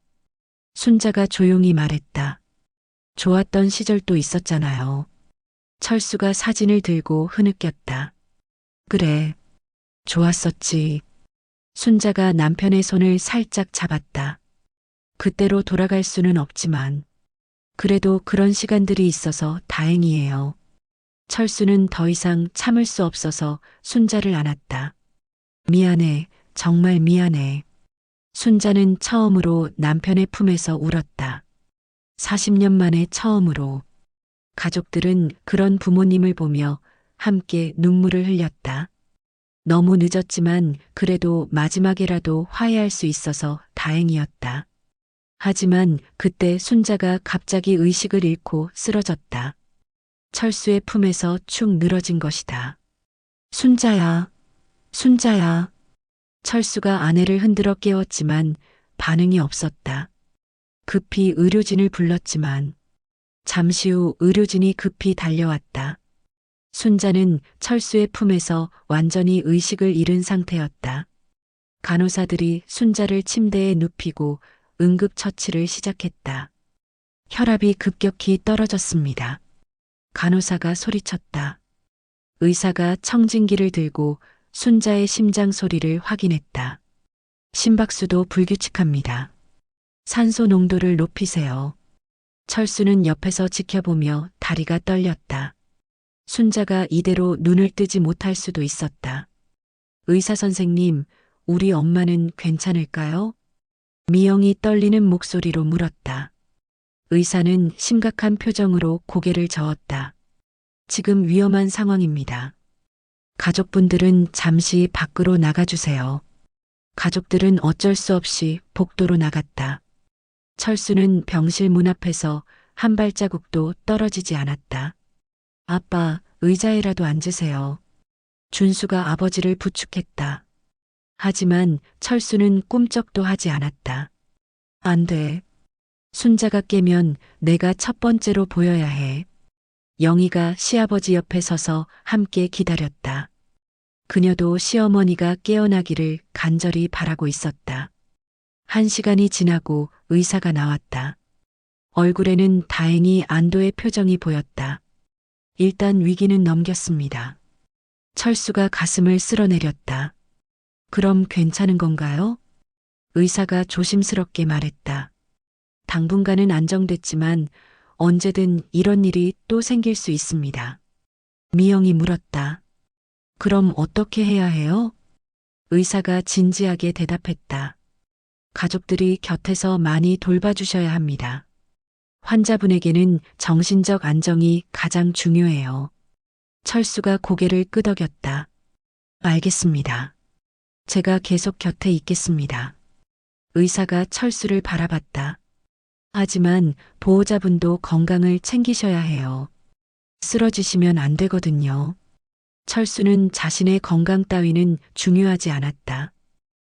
순자가 조용히 말했다. 좋았던 시절도 있었잖아요. 철수가 사진을 들고 흐느꼈다. 그래, 좋았었지. 순자가 남편의 손을 살짝 잡았다. 그때로 돌아갈 수는 없지만, 그래도 그런 시간들이 있어서 다행이에요. 철수는 더 이상 참을 수 없어서 순자를 안았다. 미안해, 정말 미안해. 순자는 처음으로 남편의 품에서 울었다. 40년 만에 처음으로. 가족들은 그런 부모님을 보며 함께 눈물을 흘렸다. 너무 늦었지만 그래도 마지막에라도 화해할 수 있어서 다행이었다. 하지만 그때 순자가 갑자기 의식을 잃고 쓰러졌다. 철수의 품에서 축 늘어진 것이다. 순자야, 순자야. 철수가 아내를 흔들어 깨웠지만 반응이 없었다. 급히 의료진을 불렀지만 잠시 후 의료진이 급히 달려왔다. 순자는 철수의 품에서 완전히 의식을 잃은 상태였다. 간호사들이 순자를 침대에 눕히고 응급처치를 시작했다. 혈압이 급격히 떨어졌습니다. 간호사가 소리쳤다. 의사가 청진기를 들고 순자의 심장 소리를 확인했다. 심박수도 불규칙합니다. 산소 농도를 높이세요. 철수는 옆에서 지켜보며 다리가 떨렸다. 순자가 이대로 눈을 뜨지 못할 수도 있었다. 의사 선생님, 우리 엄마는 괜찮을까요? 미영이 떨리는 목소리로 물었다. 의사는 심각한 표정으로 고개를 저었다. 지금 위험한 상황입니다. 가족분들은 잠시 밖으로 나가주세요. 가족들은 어쩔 수 없이 복도로 나갔다. 철수는 병실 문 앞에서 한 발자국도 떨어지지 않았다. 아빠, 의자에라도 앉으세요. 준수가 아버지를 부축했다. 하지만 철수는 꿈쩍도 하지 않았다. 안 돼. 순자가 깨면 내가 첫 번째로 보여야 해. 영희가 시아버지 옆에 서서 함께 기다렸다. 그녀도 시어머니가 깨어나기를 간절히 바라고 있었다. 1시간이 지나고 의사가 나왔다. 얼굴에는 다행히 안도의 표정이 보였다. 일단 위기는 넘겼습니다. 철수가 가슴을 쓸어내렸다. 그럼 괜찮은 건가요? 의사가 조심스럽게 말했다. 당분간은 안정됐지만 언제든 이런 일이 또 생길 수 있습니다. 미영이 물었다. 그럼 어떻게 해야 해요? 의사가 진지하게 대답했다. 가족들이 곁에서 많이 돌봐주셔야 합니다. 환자분에게는 정신적 안정이 가장 중요해요. 철수가 고개를 끄덕였다. 알겠습니다. 제가 계속 곁에 있겠습니다. 의사가 철수를 바라봤다. 하지만 보호자분도 건강을 챙기셔야 해요. 쓰러지시면 안 되거든요. 철수는 자신의 건강 따위는 중요하지 않았다.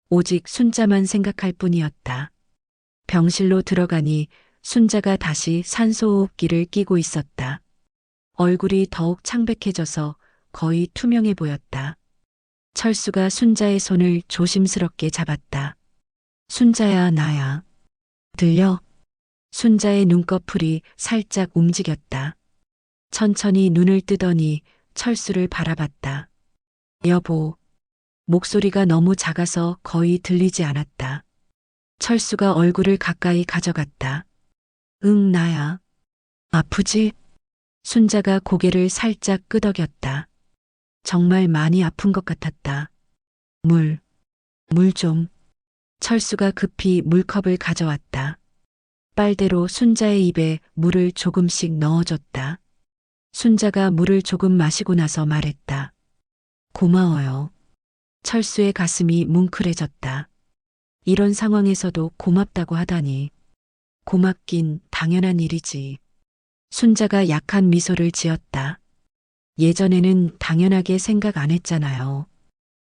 오직 순자만 생각할 뿐이었다. 병실로 들어가니 순자가 다시 산소호흡기를 끼고 있었다. 얼굴이 더욱 창백해져서 거의 투명해 보였다. 철수가 순자의 손을 조심스럽게 잡았다. 순자야, 나야. 들려? 순자의 눈꺼풀이 살짝 움직였다. 천천히 눈을 뜨더니 철수를 바라봤다. 여보. 목소리가 너무 작아서 거의 들리지 않았다. 철수가 얼굴을 가까이 가져갔다. 응, 나야. 아프지? 순자가 고개를 살짝 끄덕였다. 정말 많이 아픈 것 같았다. 물 좀. 철수가 급히 물컵을 가져왔다. 빨대로 순자의 입에 물을 조금씩 넣어줬다. 순자가 물을 조금 마시고 나서 말했다. 고마워요. 철수의 가슴이 뭉클해졌다. 이런 상황에서도 고맙다고 하다니. 고맙긴 당연한 일이지. 순자가 약한 미소를 지었다. 예전에는 당연하게 생각 안 했잖아요.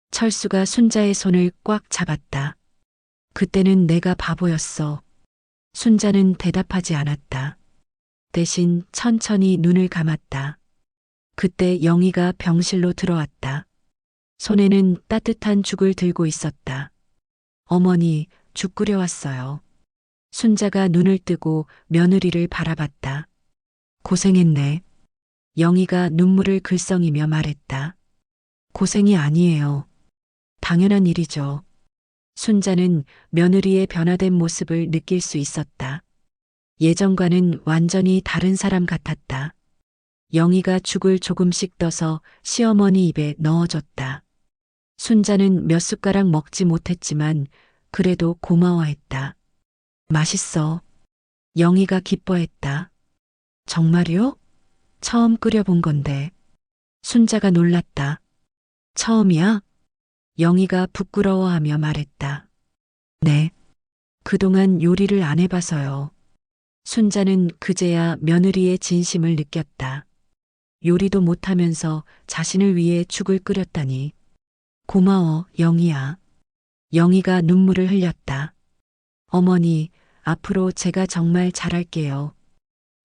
철수가 순자의 손을 꽉 잡았다. 그때는 내가 바보였어. 순자는 대답하지 않았다. 대신 천천히 눈을 감았다. 그때 영희가 병실로 들어왔다. 손에는 따뜻한 죽을 들고 있었다. 어머니, 죽 끓여왔어요. 순자가 눈을 뜨고 며느리를 바라봤다. 고생했네. 영희가 눈물을 글썽이며 말했다. 고생이 아니에요. 당연한 일이죠. 순자는 며느리의 변화된 모습을 느낄 수 있었다. 예전과는 완전히 다른 사람 같았다. 영희가 죽을 조금씩 떠서 시어머니 입에 넣어줬다. 순자는 몇 숟가락 먹지 못했지만 그래도 고마워했다. 맛있어. 영희가 기뻐했다. 정말요? 처음 끓여본 건데. 순자가 놀랐다. 처음이야? 영희가 부끄러워하며 말했다. 네. 그동안 요리를 안 해봐서요. 순자는 그제야 며느리의 진심을 느꼈다. 요리도 못하면서 자신을 위해 죽을 끓였다니. 고마워, 영희야. 영희가 눈물을 흘렸다. 어머니, 앞으로 제가 정말 잘할게요.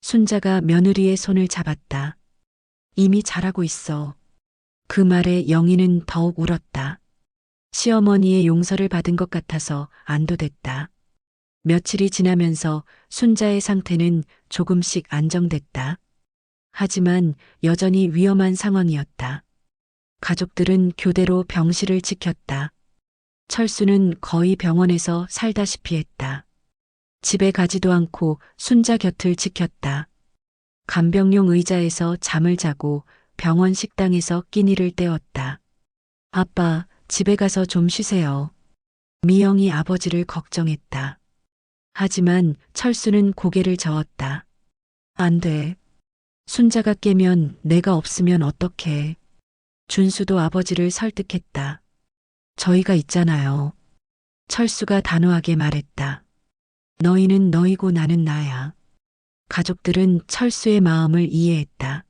순자가 며느리의 손을 잡았다. 이미 잘하고 있어. 그 말에 영희는 더욱 울었다. 시어머니의 용서를 받은 것 같아서 안도됐다. 며칠이 지나면서 순자의 상태는 조금씩 안정됐다. 하지만 여전히 위험한 상황이었다. 가족들은 교대로 병실을 지켰다. 철수는 거의 병원에서 살다시피 했다. 집에 가지도 않고 순자 곁을 지켰다. 간병용 의자에서 잠을 자고 병원 식당에서 끼니를 때웠다. 아빠, 집에 가서 좀 쉬세요. 미영이 아버지를 걱정했다. 하지만 철수는 고개를 저었다. 안 돼. 순자가 깨면 내가 없으면 어떡해. 준수도 아버지를 설득했다. 저희가 있잖아요. 철수가 단호하게 말했다. 너희는 너희고 나는 나야. 가족들은 철수의 마음을 이해했다.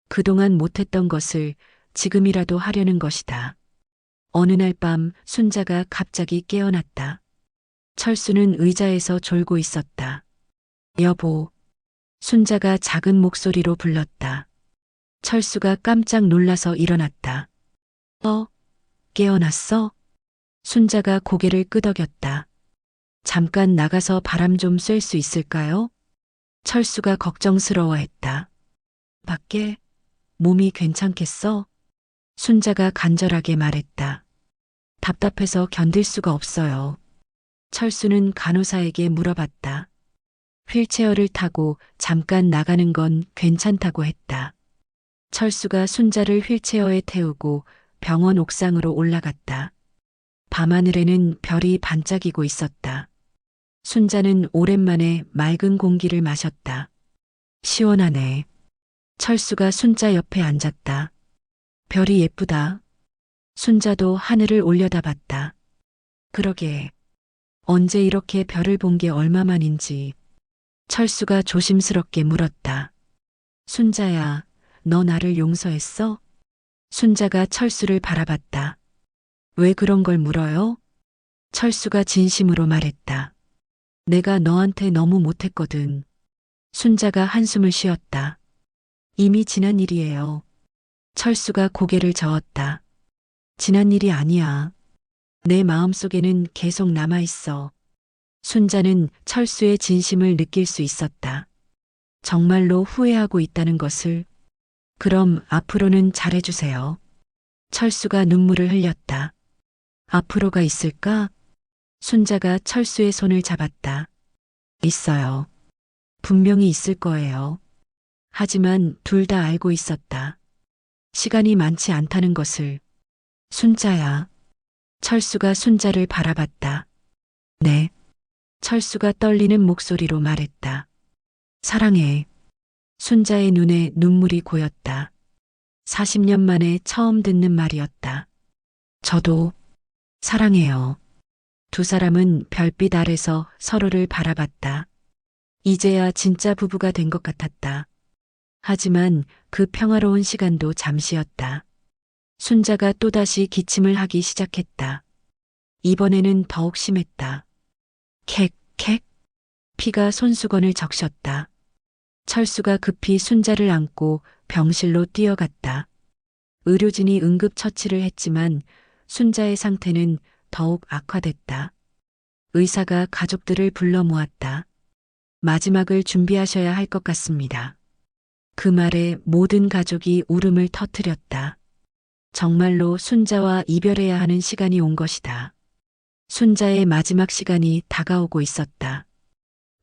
그동안 못했던 것을 지금이라도 하려는 것이다. 어느 날 밤 순자가 갑자기 깨어났다. 철수는 의자에서 졸고 있었다. 여보. 순자가 작은 목소리로 불렀다. 철수가 깜짝 놀라서 일어났다. 깨어났어? 순자가 고개를 끄덕였다. 잠깐 나가서 바람 좀 쐴 수 있을까요? 철수가 걱정스러워했다. 밖에? 몸이 괜찮겠어? 순자가 간절하게 말했다. 답답해서 견딜 수가 없어요. 철수는 간호사에게 물어봤다. 휠체어를 타고 잠깐 나가는 건 괜찮다고 했다. 철수가 순자를 휠체어에 태우고 병원 옥상으로 올라갔다. 밤하늘에는 별이 반짝이고 있었다. 순자는 오랜만에 맑은 공기를 마셨다. 시원하네. 철수가 순자 옆에 앉았다. 별이 예쁘다. 순자도 하늘을 올려다봤다. 그러게. 언제 이렇게 별을 본 게 얼마만인지. 철수가 조심스럽게 물었다. 순자야, 너 나를 용서했어? 순자가 철수를 바라봤다. 왜 그런 걸 물어요? 철수가 진심으로 말했다. 내가 너한테 너무 못했거든. 순자가 한숨을 쉬었다. 이미 지난 일이에요. 철수가 고개를 저었다. 지난 일이 아니야. 내 마음속에는 계속 남아있어. 순자는 철수의 진심을 느낄 수 있었다. 정말로 후회하고 있다는 것을. 그럼 앞으로는 잘해주세요. 철수가 눈물을 흘렸다. 앞으로가 있을까? 순자가 철수의 손을 잡았다. 있어요. 분명히 있을 거예요. 하지만 둘 다 알고 있었다. 시간이 많지 않다는 것을. 순자야. 철수가 순자를 바라봤다. 네. 철수가 떨리는 목소리로 말했다. 사랑해. 순자의 눈에 눈물이 고였다. 40년 만에 처음 듣는 말이었다. 저도 사랑해요. 두 사람은 별빛 아래서 서로를 바라봤다. 이제야 진짜 부부가 된 것 같았다. 하지만 그 평화로운 시간도 잠시였다. 순자가 또다시 기침을 하기 시작했다. 이번에는 더욱 심했다. 캑, 캑. 피가 손수건을 적셨다. 철수가 급히 순자를 안고 병실로 뛰어갔다. 의료진이 응급처치를 했지만 순자의 상태는 더욱 악화됐다. 의사가 가족들을 불러 모았다. 마지막을 준비하셔야 할 것 같습니다. 그 말에 모든 가족이 울음을 터뜨렸다. 정말로 순자와 이별해야 하는 시간이 온 것이다. 순자의 마지막 시간이 다가오고 있었다.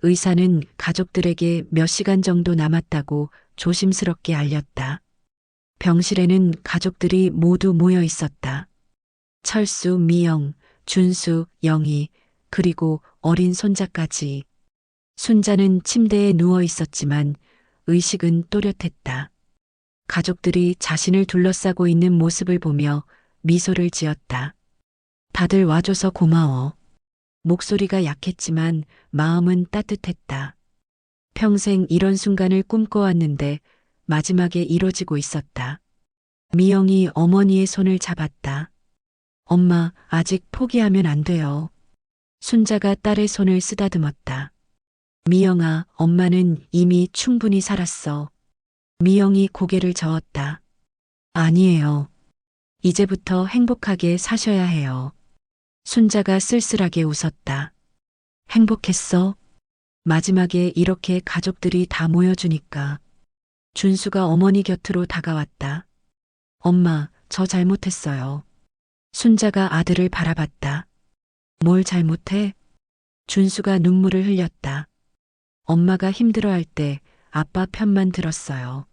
의사는 가족들에게 몇 시간 정도 남았다고 조심스럽게 알렸다. 병실에는 가족들이 모두 모여 있었다. 철수, 미영, 준수, 영희, 그리고 어린 손자까지. 순자는 침대에 누워 있었지만 의식은 또렷했다. 가족들이 자신을 둘러싸고 있는 모습을 보며 미소를 지었다. 다들 와줘서 고마워. 목소리가 약했지만 마음은 따뜻했다. 평생 이런 순간을 꿈꿔왔는데 마지막에 이뤄지고 있었다. 미영이 어머니의 손을 잡았다. 엄마, 아직 포기하면 안 돼요. 순자가 딸의 손을 쓰다듬었다. 미영아, 엄마는 이미 충분히 살았어. 미영이 고개를 저었다. 아니에요. 이제부터 행복하게 사셔야 해요. 순자가 쓸쓸하게 웃었다. 행복했어? 마지막에 이렇게 가족들이 다 모여주니까. 준수가 어머니 곁으로 다가왔다. 엄마, 저 잘못했어요. 순자가 아들을 바라봤다. 뭘 잘못해? 준수가 눈물을 흘렸다. 엄마가 힘들어할 때 아빠 편만 들었어요.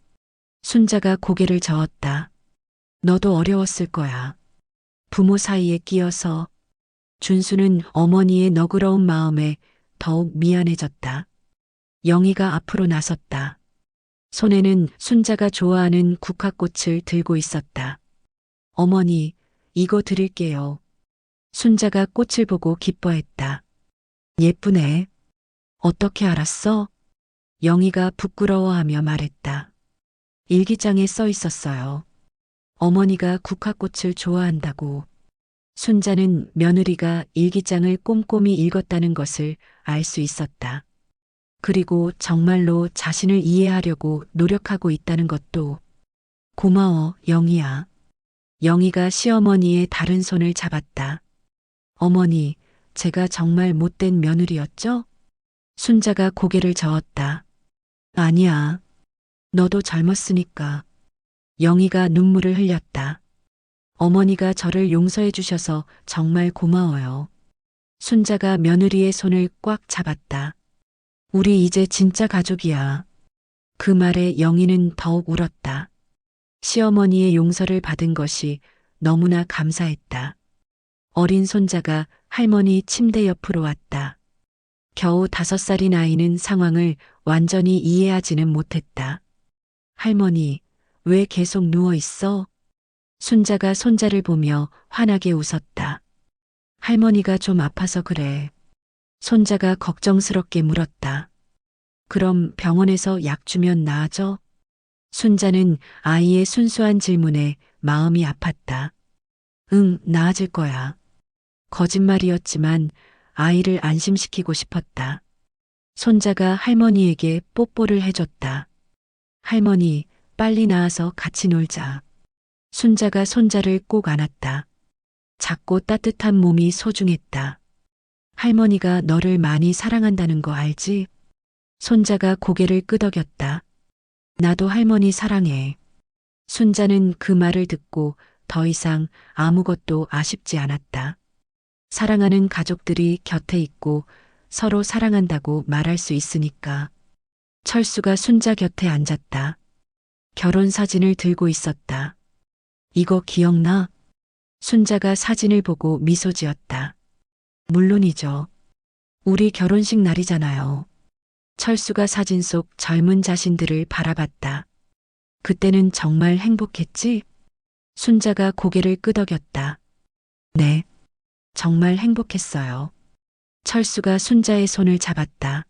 순자가 고개를 저었다. 너도 어려웠을 거야. 부모 사이에 끼어서. 준수는 어머니의 너그러운 마음에 더욱 미안해졌다. 영희가 앞으로 나섰다. 손에는 순자가 좋아하는 국화꽃을 들고 있었다. 어머니, 이거 드릴게요. 순자가 꽃을 보고 기뻐했다. 예쁘네. 어떻게 알았어? 영희가 부끄러워하며 말했다. 일기장에 써 있었어요. 어머니가 국화꽃을 좋아한다고. 순자는 며느리가 일기장을 꼼꼼히 읽었다는 것을 알 수 있었다. 그리고 정말로 자신을 이해하려고 노력하고 있다는 것도. 고마워, 영희야. 영희가 시어머니의 다른 손을 잡았다. 어머니, 제가 정말 못된 며느리였죠? 순자가 고개를 저었다. 아니야. 너도 젊었으니까. 영희가 눈물을 흘렸다. 어머니가 저를 용서해 주셔서 정말 고마워요. 순자가 며느리의 손을 꽉 잡았다. 우리 이제 진짜 가족이야. 그 말에 영희는 더욱 울었다. 시어머니의 용서를 받은 것이 너무나 감사했다. 어린 손자가 할머니 침대 옆으로 왔다. 겨우 5살인 아이는 상황을 완전히 이해하지는 못했다. 할머니, 왜 계속 누워 있어? 순자가 손자를 보며 환하게 웃었다. 할머니가 좀 아파서 그래. 손자가 걱정스럽게 물었다. 그럼 병원에서 약 주면 나아져? 순자는 아이의 순수한 질문에 마음이 아팠다. 응, 나아질 거야. 거짓말이었지만 아이를 안심시키고 싶었다. 손자가 할머니에게 뽀뽀를 해줬다. 할머니, 빨리 나와서 같이 놀자. 순자가 손자를 꼭 안았다. 작고 따뜻한 몸이 소중했다. 할머니가 너를 많이 사랑한다는 거 알지? 손자가 고개를 끄덕였다. 나도 할머니 사랑해. 순자는 그 말을 듣고 더 이상 아무것도 아쉽지 않았다. 사랑하는 가족들이 곁에 있고 서로 사랑한다고 말할 수 있으니까. 철수가 순자 곁에 앉았다. 결혼 사진을 들고 있었다. 이거 기억나? 순자가 사진을 보고 미소 지었다. 물론이죠. 우리 결혼식 날이잖아요. 철수가 사진 속 젊은 자신들을 바라봤다. 그때는 정말 행복했지? 순자가 고개를 끄덕였다. 네, 정말 행복했어요. 철수가 순자의 손을 잡았다.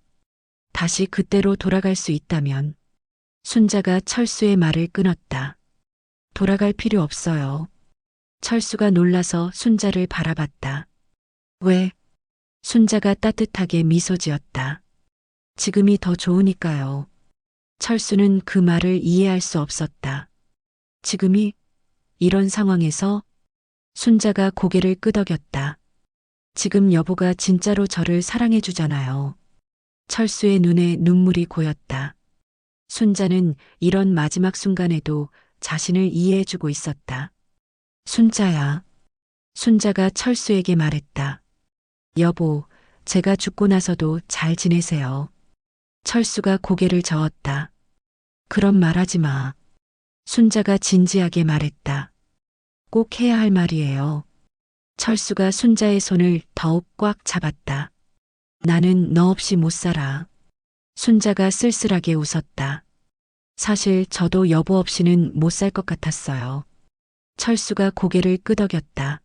다시 그때로 돌아갈 수 있다면. 순자가 철수의 말을 끊었다. 돌아갈 필요 없어요. 철수가 놀라서 순자를 바라봤다. 왜? 순자가 따뜻하게 미소 지었다. 지금이 더 좋으니까요. 철수는 그 말을 이해할 수 없었다. 지금이? 이런 상황에서? 순자가 고개를 끄덕였다. 지금 여보가 진짜로 저를 사랑해 주잖아요. 철수의 눈에 눈물이 고였다. 순자는 이런 마지막 순간에도 자신을 이해해 주고 있었다. 순자야. 순자가 철수에게 말했다. 여보, 제가 죽고 나서도 잘 지내세요. 철수가 고개를 저었다. 그런 말하지 마. 순자가 진지하게 말했다. 꼭 해야 할 말이에요. 철수가 순자의 손을 더욱 꽉 잡았다. 나는 너 없이 못 살아. 순자가 쓸쓸하게 웃었다. 사실 저도 여보 없이는 못 살 것 같았어요. 철수가 고개를 끄덕였다.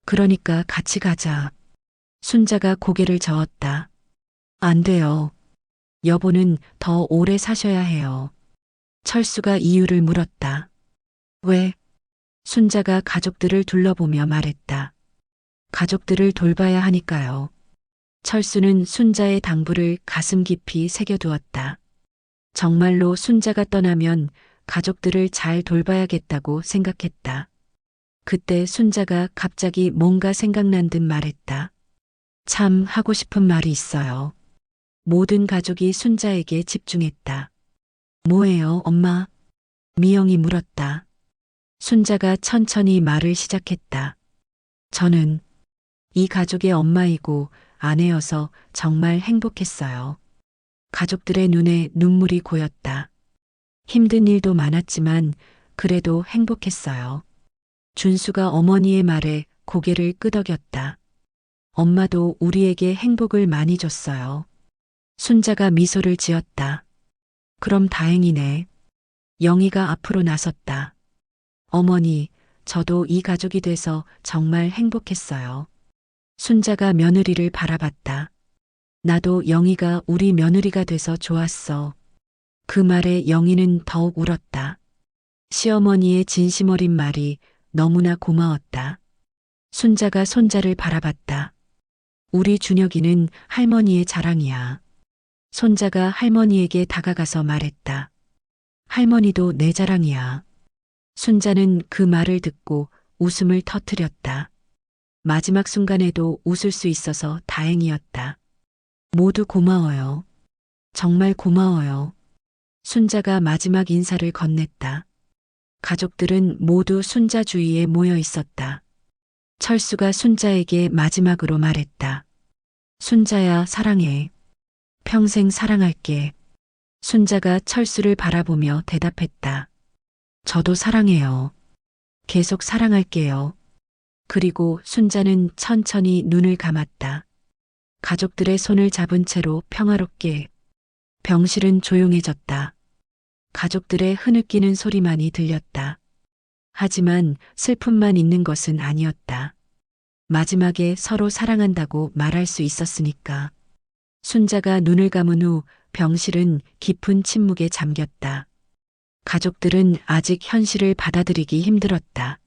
그러니까 같이 가자. 순자가 고개를 저었다. 안 돼요. 여보는 더 오래 사셔야 해요. 철수가 이유를 물었다. 왜? 순자가 가족들을 둘러보며 말했다. 가족들을 돌봐야 하니까요. 철수는 순자의 당부를 가슴 깊이 새겨두었다. 정말로 순자가 떠나면 가족들을 잘 돌봐야겠다고 생각했다. 그때 순자가 갑자기 뭔가 생각난 듯 말했다. 참 하고 싶은 말이 있어요. 모든 가족이 순자에게 집중했다. 뭐예요, 엄마? 미영이 물었다. 순자가 천천히 말을 시작했다. 저는 이 가족의 엄마이고 아내여서 정말 행복했어요. 가족들의 눈에 눈물이 고였다. 힘든 일도 많았지만 그래도 행복했어요. 준수가 어머니의 말에 고개를 끄덕였다. 엄마도 우리에게 행복을 많이 줬어요. 순자가 미소를 지었다. 그럼 다행이네. 영희가 앞으로 나섰다. 어머니, 저도 이 가족이 돼서 정말 행복했어요. 순자가 며느리를 바라봤다. 나도 영희가 우리 며느리가 돼서 좋았어. 그 말에 영희는 더욱 울었다. 시어머니의 진심 어린 말이 너무나 고마웠다. 순자가 손자를 바라봤다. 우리 준혁이는 할머니의 자랑이야. 손자가 할머니에게 다가가서 말했다. 할머니도 내 자랑이야. 순자는 그 말을 듣고 웃음을 터뜨렸다. 마지막 순간에도 웃을 수 있어서 다행이었다. 모두 고마워요. 정말 고마워요. 순자가 마지막 인사를 건넸다. 가족들은 모두 순자 주위에 모여 있었다. 철수가 순자에게 마지막으로 말했다. 순자야, 사랑해. 평생 사랑할게. 순자가 철수를 바라보며 대답했다. 저도 사랑해요. 계속 사랑할게요. 그리고 순자는 천천히 눈을 감았다. 가족들의 손을 잡은 채로 평화롭게. 병실은 조용해졌다. 가족들의 흐느끼는 소리만이 들렸다. 하지만 슬픔만 있는 것은 아니었다. 마지막에 서로 사랑한다고 말할 수 있었으니까. 순자가 눈을 감은 후 병실은 깊은 침묵에 잠겼다. 가족들은 아직 현실을 받아들이기 힘들었다.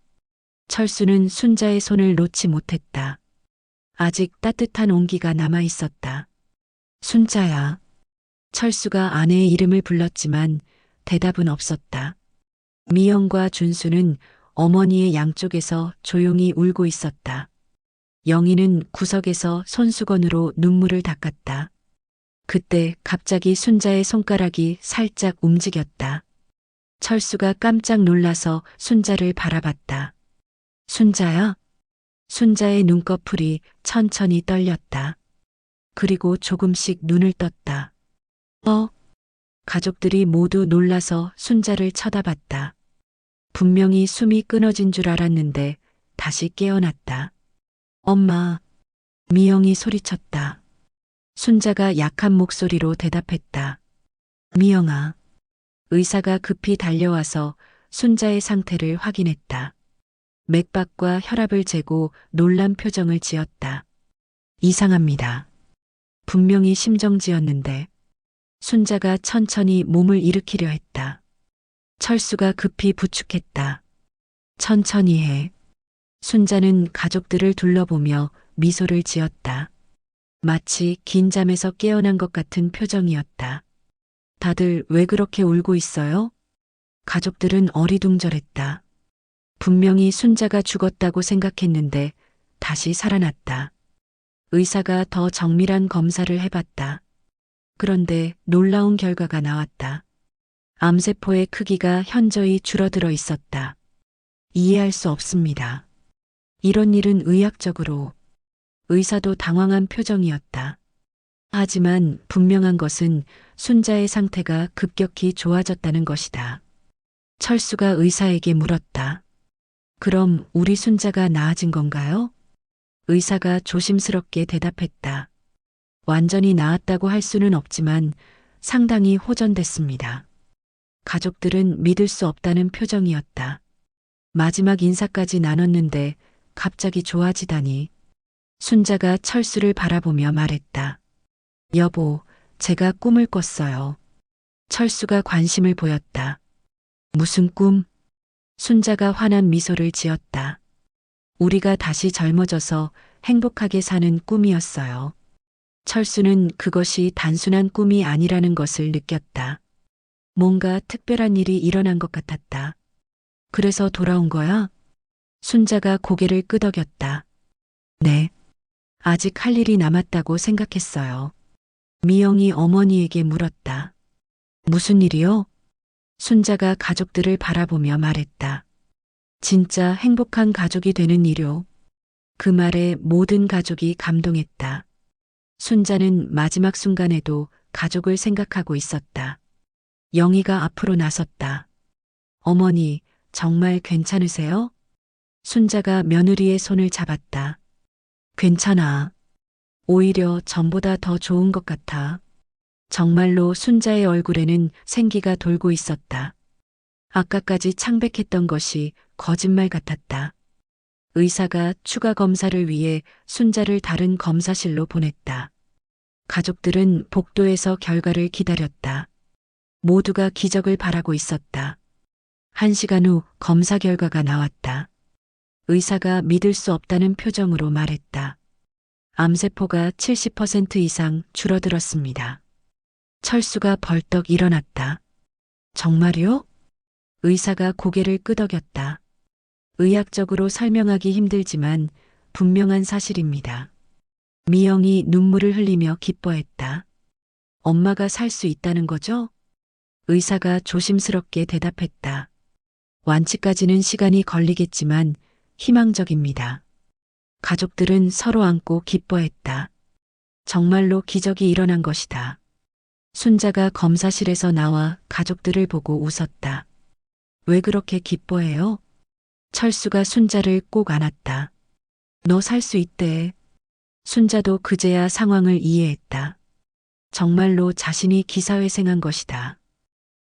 철수는 순자의 손을 놓지 못했다. 아직 따뜻한 온기가 남아 있었다. 순자야. 철수가 아내의 이름을 불렀지만 대답은 없었다. 미영과 준수는 어머니의 양쪽에서 조용히 울고 있었다. 영희는 구석에서 손수건으로 눈물을 닦았다. 그때 갑자기 순자의 손가락이 살짝 움직였다. 철수가 깜짝 놀라서 순자를 바라봤다. 순자야? 순자의 눈꺼풀이 천천히 떨렸다. 그리고 조금씩 눈을 떴다. 가족들이 모두 놀라서 순자를 쳐다봤다. 분명히 숨이 끊어진 줄 알았는데 다시 깨어났다. 엄마, 미영이 소리쳤다. 순자가 약한 목소리로 대답했다. 미영아. 의사가 급히 달려와서 순자의 상태를 확인했다. 맥박과 혈압을 재고 놀란 표정을 지었다. 이상합니다. 분명히 심정지였는데. 순자가 천천히 몸을 일으키려 했다. 철수가 급히 부축했다. 천천히 해. 순자는 가족들을 둘러보며 미소를 지었다. 마치 긴 잠에서 깨어난 것 같은 표정이었다. 다들 왜 그렇게 울고 있어요? 가족들은 어리둥절했다. 분명히 순자가 죽었다고 생각했는데 다시 살아났다. 의사가 더 정밀한 검사를 해봤다. 그런데 놀라운 결과가 나왔다. 암세포의 크기가 현저히 줄어들어 있었다. 이해할 수 없습니다. 이런 일은 의학적으로. 의사도 당황한 표정이었다. 하지만 분명한 것은 순자의 상태가 급격히 좋아졌다는 것이다. 철수가 의사에게 물었다. 그럼 우리 순자가 나아진 건가요? 의사가 조심스럽게 대답했다. 완전히 나았다고 할 수는 없지만 상당히 호전됐습니다. 가족들은 믿을 수 없다는 표정이었다. 마지막 인사까지 나눴는데 갑자기 좋아지다니. 순자가 철수를 바라보며 말했다. 여보, 제가 꿈을 꿨어요. 철수가 관심을 보였다. 무슨 꿈? 순자가 환한 미소를 지었다. 우리가 다시 젊어져서 행복하게 사는 꿈이었어요. 철수는 그것이 단순한 꿈이 아니라는 것을 느꼈다. 뭔가 특별한 일이 일어난 것 같았다. 그래서 돌아온 거야? 순자가 고개를 끄덕였다. 네. 아직 할 일이 남았다고 생각했어요. 미영이 어머니에게 물었다. 무슨 일이요? 순자가 가족들을 바라보며 말했다. 진짜 행복한 가족이 되는 일요. 그 말에 모든 가족이 감동했다. 순자는 마지막 순간에도 가족을 생각하고 있었다. 영희가 앞으로 나섰다. 어머니, 정말 괜찮으세요? 순자가 며느리의 손을 잡았다. 괜찮아. 오히려 전보다 더 좋은 것 같아. 정말로 순자의 얼굴에는 생기가 돌고 있었다. 아까까지 창백했던 것이 거짓말 같았다. 의사가 추가 검사를 위해 순자를 다른 검사실로 보냈다. 가족들은 복도에서 결과를 기다렸다. 모두가 기적을 바라고 있었다. 1시간 후 검사 결과가 나왔다. 의사가 믿을 수 없다는 표정으로 말했다. 암세포가 70% 이상 줄어들었습니다. 철수가 벌떡 일어났다. 정말요? 의사가 고개를 끄덕였다. 의학적으로 설명하기 힘들지만 분명한 사실입니다. 미영이 눈물을 흘리며 기뻐했다. 엄마가 살 수 있다는 거죠? 의사가 조심스럽게 대답했다. 완치까지는 시간이 걸리겠지만 희망적입니다. 가족들은 서로 안고 기뻐했다. 정말로 기적이 일어난 것이다. 순자가 검사실에서 나와 가족들을 보고 웃었다. 왜 그렇게 기뻐해요? 철수가 순자를 꼭 안았다. 너 살 수 있대. 순자도 그제야 상황을 이해했다. 정말로 자신이 기사회생한 것이다.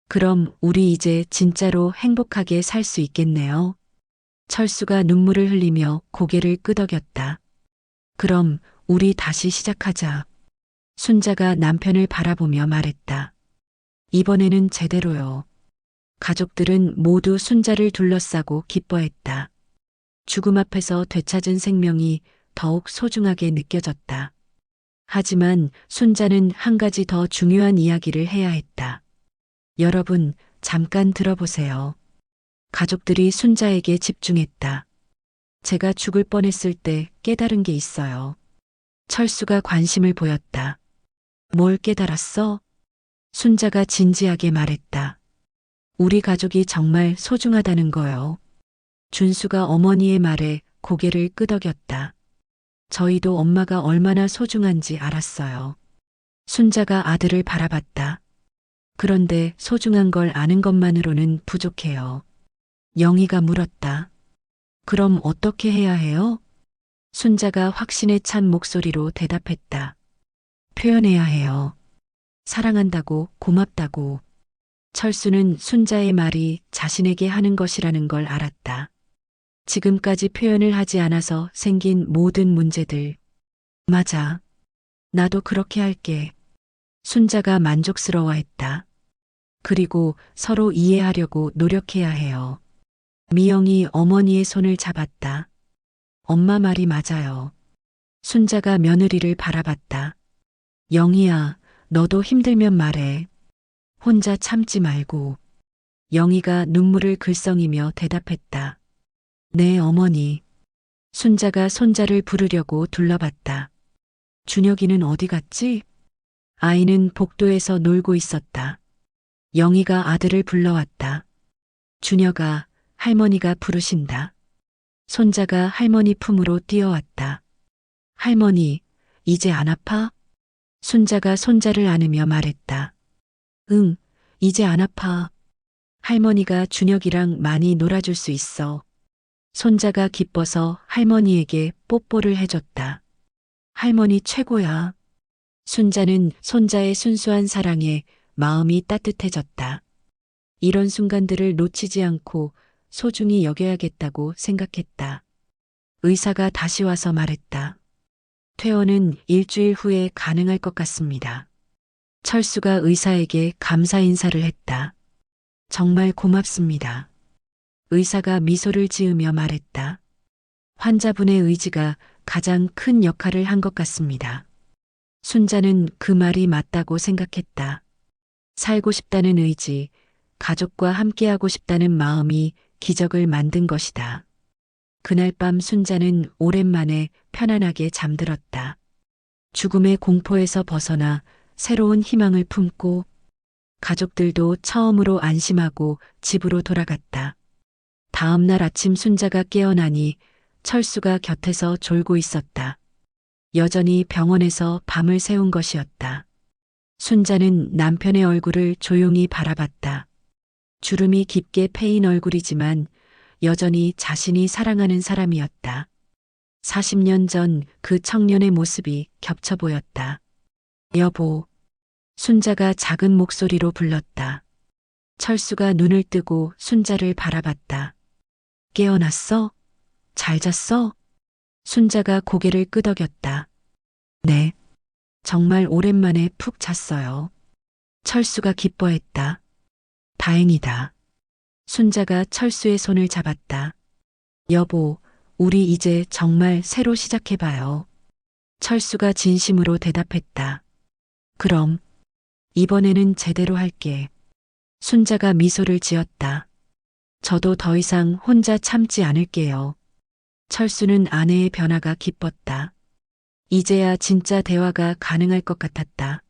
그럼 우리 이제 진짜로 행복하게 살 수 있겠네요. 철수가 눈물을 흘리며 고개를 끄덕였다. 그럼 우리 다시 시작하자. 순자가 남편을 바라보며 말했다. 이번에는 제대로요. 가족들은 모두 순자를 둘러싸고 기뻐했다. 죽음 앞에서 되찾은 생명이 더욱 소중하게 느껴졌다. 하지만 순자는 한 가지 더 중요한 이야기를 해야 했다. 여러분, 잠깐 들어보세요. 가족들이 순자에게 집중했다. 제가 죽을 뻔했을 때 깨달은 게 있어요. 철수가 관심을 보였다. 뭘 깨달았어? 순자가 진지하게 말했다. 우리 가족이 정말 소중하다는 거요. 준수가 어머니의 말에 고개를 끄덕였다. 저희도 엄마가 얼마나 소중한지 알았어요. 순자가 아들을 바라봤다. 그런데 소중한 걸 아는 것만으로는 부족해요. 영희가 물었다. 그럼 어떻게 해야 해요? 순자가 확신에 찬 목소리로 대답했다. 표현해야 해요. 사랑한다고, 고맙다고. 철수는 순자의 말이 자신에게 하는 것이라는 걸 알았다. 지금까지 표현을 하지 않아서 생긴 모든 문제들. 맞아. 나도 그렇게 할게. 순자가 만족스러워했다. 그리고 서로 이해하려고 노력해야 해요. 미영이 어머니의 손을 잡았다. 엄마 말이 맞아요. 순자가 며느리를 바라봤다. 영희야, 너도 힘들면 말해. 혼자 참지 말고. 영희가 눈물을 글썽이며 대답했다. 네, 어머니. 순자가 손자를 부르려고 둘러봤다. 준혁이는 어디 갔지? 아이는 복도에서 놀고 있었다. 영희가 아들을 불러왔다. 준혁아, 할머니가 부르신다. 손자가 할머니 품으로 뛰어왔다. 할머니, 이제 안 아파? 순자가 손자를 안으며 말했다. 응, 이제 안 아파. 할머니가 준혁이랑 많이 놀아줄 수 있어. 손자가 기뻐서 할머니에게 뽀뽀를 해줬다. 할머니 최고야. 순자는 손자의 순수한 사랑에 마음이 따뜻해졌다. 이런 순간들을 놓치지 않고 소중히 여겨야겠다고 생각했다. 의사가 다시 와서 말했다. 퇴원은 일주일 후에 가능할 것 같습니다. 철수가 의사에게 감사 인사를 했다. 정말 고맙습니다. 의사가 미소를 지으며 말했다. 환자분의 의지가 가장 큰 역할을 한 것 같습니다. 순자는 그 말이 맞다고 생각했다. 살고 싶다는 의지, 가족과 함께하고 싶다는 마음이 기적을 만든 것이다. 그날 밤 순자는 오랜만에 편안하게 잠들었다. 죽음의 공포에서 벗어나 새로운 희망을 품고 가족들도 처음으로 안심하고 집으로 돌아갔다. 다음 날 아침 순자가 깨어나니 철수가 곁에서 졸고 있었다. 여전히 병원에서 밤을 새운 것이었다. 순자는 남편의 얼굴을 조용히 바라봤다. 주름이 깊게 패인 얼굴이지만 여전히 자신이 사랑하는 사람이었다. 40년 전 그 청년의 모습이 겹쳐 보였다. 여보. 순자가 작은 목소리로 불렀다. 철수가 눈을 뜨고 순자를 바라봤다. 깨어났어? 잘 잤어? 순자가 고개를 끄덕였다. 네. 정말 오랜만에 푹 잤어요. 철수가 기뻐했다. 다행이다. 순자가 철수의 손을 잡았다. 여보, 우리 이제 정말 새로 시작해봐요. 철수가 진심으로 대답했다. 그럼, 이번에는 제대로 할게. 순자가 미소를 지었다. 저도 더 이상 혼자 참지 않을게요. 철수는 아내의 변화가 기뻤다. 이제야 진짜 대화가 가능할 것 같았다.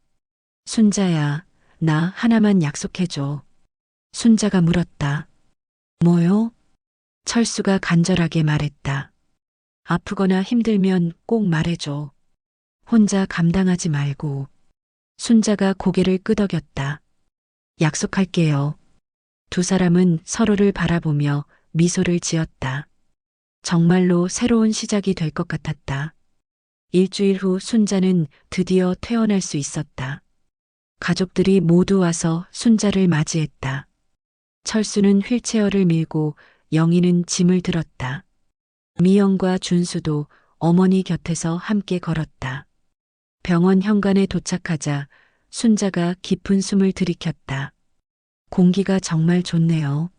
순자야, 나 하나만 약속해줘. 순자가 물었다. 뭐요? 철수가 간절하게 말했다. 아프거나 힘들면 꼭 말해줘. 혼자 감당하지 말고. 순자가 고개를 끄덕였다. 약속할게요. 두 사람은 서로를 바라보며 미소를 지었다. 정말로 새로운 시작이 될 것 같았다. 일주일 후 순자는 드디어 퇴원할 수 있었다. 가족들이 모두 와서 순자를 맞이했다. 철수는 휠체어를 밀고 영희는 짐을 들었다. 미영과 준수도 어머니 곁에서 함께 걸었다. 병원 현관에 도착하자 순자가 깊은 숨을 들이켰다. 공기가 정말 좋네요.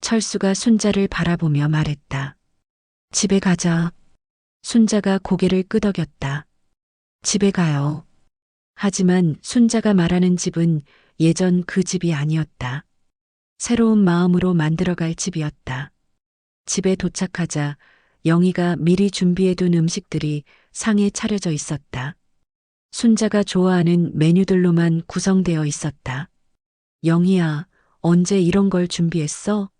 철수가 순자를 바라보며 말했다. 집에 가자. 순자가 고개를 끄덕였다. 집에 가요. 하지만 순자가 말하는 집은 예전 그 집이 아니었다. 새로운 마음으로 만들어갈 집이었다. 집에 도착하자 영희가 미리 준비해둔 음식들이 상에 차려져 있었다. 순자가 좋아하는 메뉴들로만 구성되어 있었다. 영희야, 언제 이런 걸 준비했어?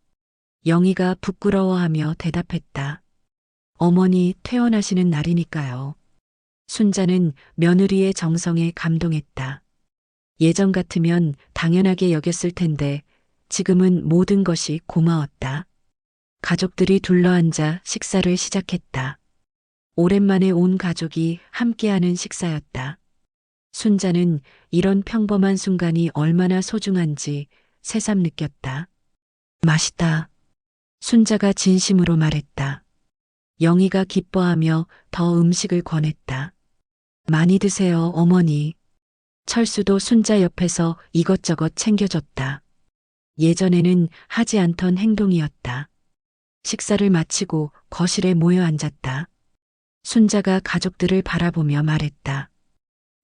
영희가 부끄러워하며 대답했다. 어머니 퇴원하시는 날이니까요. 순자는 며느리의 정성에 감동했다. 예전 같으면 당연하게 여겼을 텐데 지금은 모든 것이 고마웠다. 가족들이 둘러앉아 식사를 시작했다. 오랜만에 온 가족이 함께하는 식사였다. 순자는 이런 평범한 순간이 얼마나 소중한지 새삼 느꼈다. 맛있다. 순자가 진심으로 말했다. 영희가 기뻐하며 더 음식을 권했다. 많이 드세요, 어머니. 철수도 순자 옆에서 이것저것 챙겨줬다. 예전에는 하지 않던 행동이었다. 식사를 마치고 거실에 모여 앉았다. 순자가 가족들을 바라보며 말했다.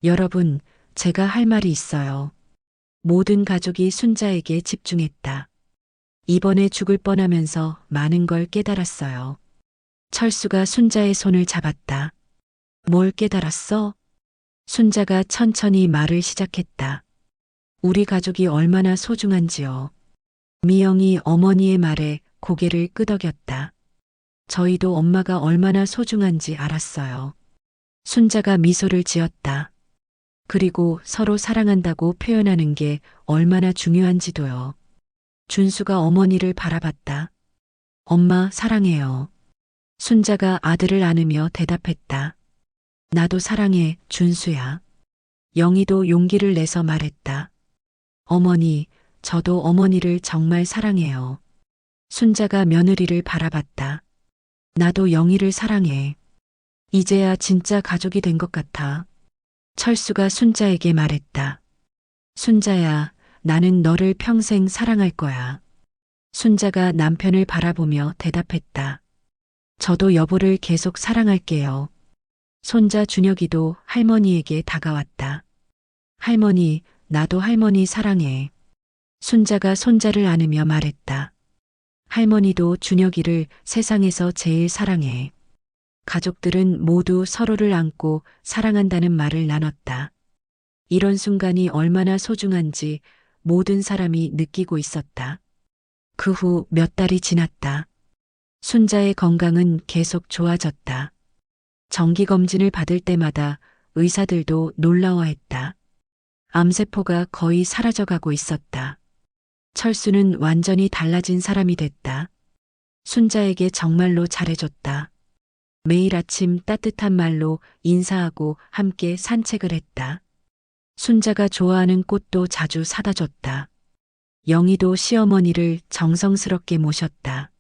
여러분, 제가 할 말이 있어요. 모든 가족이 순자에게 집중했다. 이번에 죽을 뻔하면서 많은 걸 깨달았어요. 철수가 순자의 손을 잡았다. 뭘 깨달았어? 순자가 천천히 말을 시작했다. 우리 가족이 얼마나 소중한지요. 미영이 어머니의 말에 고개를 끄덕였다. 저희도 엄마가 얼마나 소중한지 알았어요. 순자가 미소를 지었다. 그리고 서로 사랑한다고 표현하는 게 얼마나 중요한지도요. 준수가 어머니를 바라봤다. 엄마 사랑해요. 순자가 아들을 안으며 대답했다. 나도 사랑해, 준수야. 영희도 용기를 내서 말했다. 어머니, 저도 어머니를 정말 사랑해요. 순자가 며느리를 바라봤다. 나도 영희를 사랑해. 이제야 진짜 가족이 된 것 같아. 철수가 순자에게 말했다. 순자야, 나는 너를 평생 사랑할 거야. 순자가 남편을 바라보며 대답했다. 저도 여보를 계속 사랑할게요. 손자 준혁이도 할머니에게 다가왔다. 할머니, 나도 할머니 사랑해. 순자가 손자를 안으며 말했다. 할머니도 준혁이를 세상에서 제일 사랑해. 가족들은 모두 서로를 안고 사랑한다는 말을 나눴다. 이런 순간이 얼마나 소중한지 모든 사람이 느끼고 있었다. 그 후 몇 달이 지났다. 순자의 건강은 계속 좋아졌다. 정기검진을 받을 때마다 의사들도 놀라워했다. 암세포가 거의 사라져가고 있었다. 철수는 완전히 달라진 사람이 됐다. 순자에게 정말로 잘해줬다. 매일 아침 따뜻한 말로 인사하고 함께 산책을 했다. 순자가 좋아하는 꽃도 자주 사다 줬다. 영희도 시어머니를 정성스럽게 모셨다.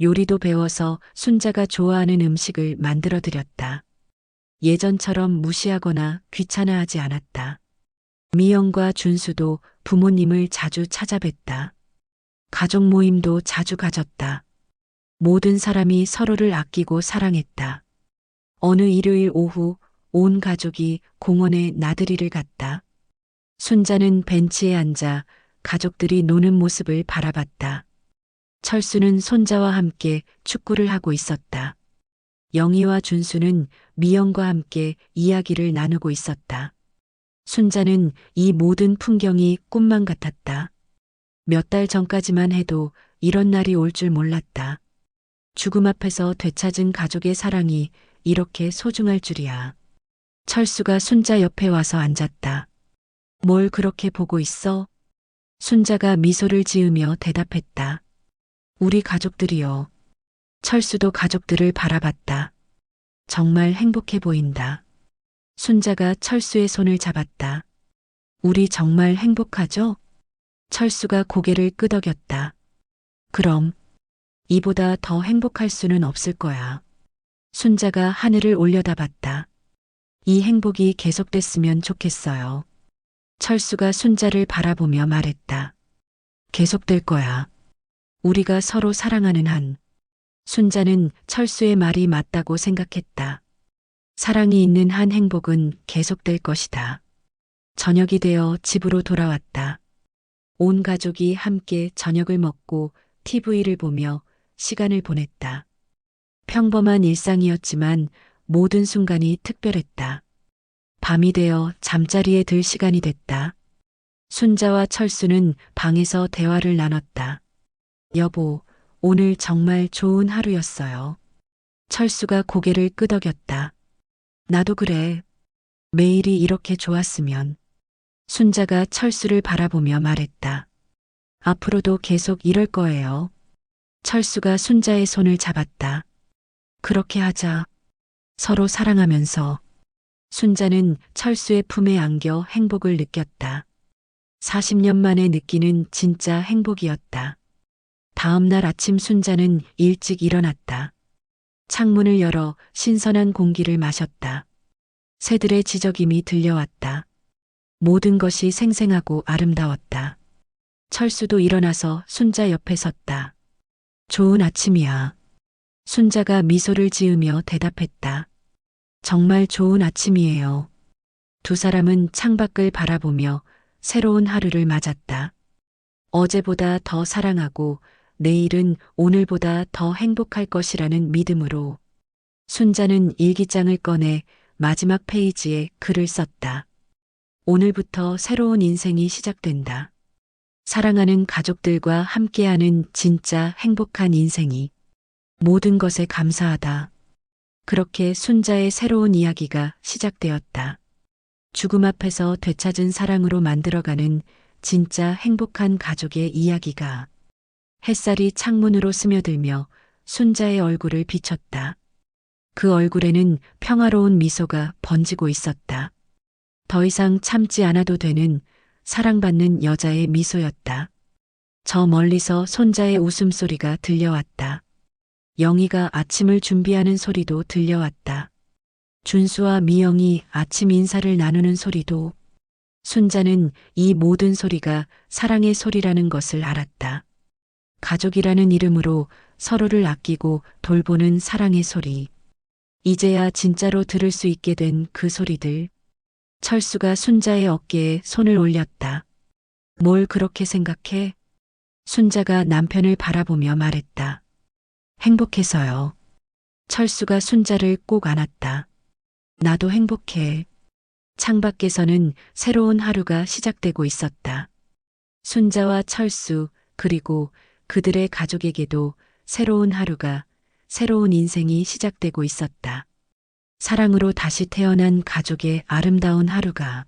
요리도 배워서 순자가 좋아하는 음식을 만들어 드렸다. 예전처럼 무시하거나 귀찮아하지 않았다. 미영과 준수도 부모님을 자주 찾아뵀다. 가족 모임도 자주 가졌다. 모든 사람이 서로를 아끼고 사랑했다. 어느 일요일 오후 온 가족이 공원에 나들이를 갔다. 순자는 벤치에 앉아 가족들이 노는 모습을 바라봤다. 철수는 손자와 함께 축구를 하고 있었다. 영희와 준수는 미영과 함께 이야기를 나누고 있었다. 순자는 이 모든 풍경이 꿈만 같았다. 몇 달 전까지만 해도 이런 날이 올 줄 몰랐다. 죽음 앞에서 되찾은 가족의 사랑이 이렇게 소중할 줄이야. 철수가 순자 옆에 와서 앉았다. 뭘 그렇게 보고 있어? 순자가 미소를 지으며 대답했다. 우리 가족들이요. 철수도 가족들을 바라봤다. 정말 행복해 보인다. 순자가 철수의 손을 잡았다. 우리 정말 행복하죠? 철수가 고개를 끄덕였다. 그럼 이보다 더 행복할 수는 없을 거야. 순자가 하늘을 올려다봤다. 이 행복이 계속됐으면 좋겠어요. 철수가 순자를 바라보며 말했다. 계속될 거야. 우리가 서로 사랑하는 한. 순자는 철수의 말이 맞다고 생각했다. 사랑이 있는 한 행복은 계속될 것이다. 저녁이 되어 집으로 돌아왔다. 온 가족이 함께 저녁을 먹고 TV를 보며 시간을 보냈다. 평범한 일상이었지만 모든 순간이 특별했다. 밤이 되어 잠자리에 들 시간이 됐다. 순자와 철수는 방에서 대화를 나눴다. 여보, 오늘 정말 좋은 하루였어요. 철수가 고개를 끄덕였다. 나도 그래. 매일이 이렇게 좋았으면. 순자가 철수를 바라보며 말했다. 앞으로도 계속 이럴 거예요. 철수가 순자의 손을 잡았다. 그렇게 하자. 서로 사랑하면서. 순자는 철수의 품에 안겨 행복을 느꼈다. 40년 만에 느끼는 진짜 행복이었다. 다음 날 아침 순자는 일찍 일어났다. 창문을 열어 신선한 공기를 마셨다. 새들의 지저귐이 들려왔다. 모든 것이 생생하고 아름다웠다. 철수도 일어나서 순자 옆에 섰다. 좋은 아침이야. 순자가 미소를 지으며 대답했다. 정말 좋은 아침이에요. 두 사람은 창밖을 바라보며 새로운 하루를 맞았다. 어제보다 더 사랑하고 내일은 오늘보다 더 행복할 것이라는 믿음으로 순자는 일기장을 꺼내 마지막 페이지에 글을 썼다. 오늘부터 새로운 인생이 시작된다. 사랑하는 가족들과 함께하는 진짜 행복한 인생이 모든 것에 감사하다. 그렇게 순자의 새로운 이야기가 시작되었다. 죽음 앞에서 되찾은 사랑으로 만들어가는 진짜 행복한 가족의 이야기가 햇살이 창문으로 스며들며 순자의 얼굴을 비췄다. 그 얼굴에는 평화로운 미소가 번지고 있었다. 더 이상 참지 않아도 되는 사랑받는 여자의 미소였다. 저 멀리서 손자의 웃음소리가 들려왔다. 영희가 아침을 준비하는 소리도 들려왔다. 준수와 미영이 아침 인사를 나누는 소리도. 순자는 이 모든 소리가 사랑의 소리라는 것을 알았다. 가족이라는 이름으로 서로를 아끼고 돌보는 사랑의 소리. 이제야 진짜로 들을 수 있게 된 그 소리들. 철수가 순자의 어깨에 손을 올렸다. 뭘 그렇게 생각해? 순자가 남편을 바라보며 말했다. 행복해서요. 철수가 순자를 꼭 안았다. 나도 행복해. 창밖에서는 새로운 하루가 시작되고 있었다. 순자와 철수, 그리고 그들의 가족에게도 새로운 하루가, 새로운 인생이 시작되고 있었다. 사랑으로 다시 태어난 가족의 아름다운 하루가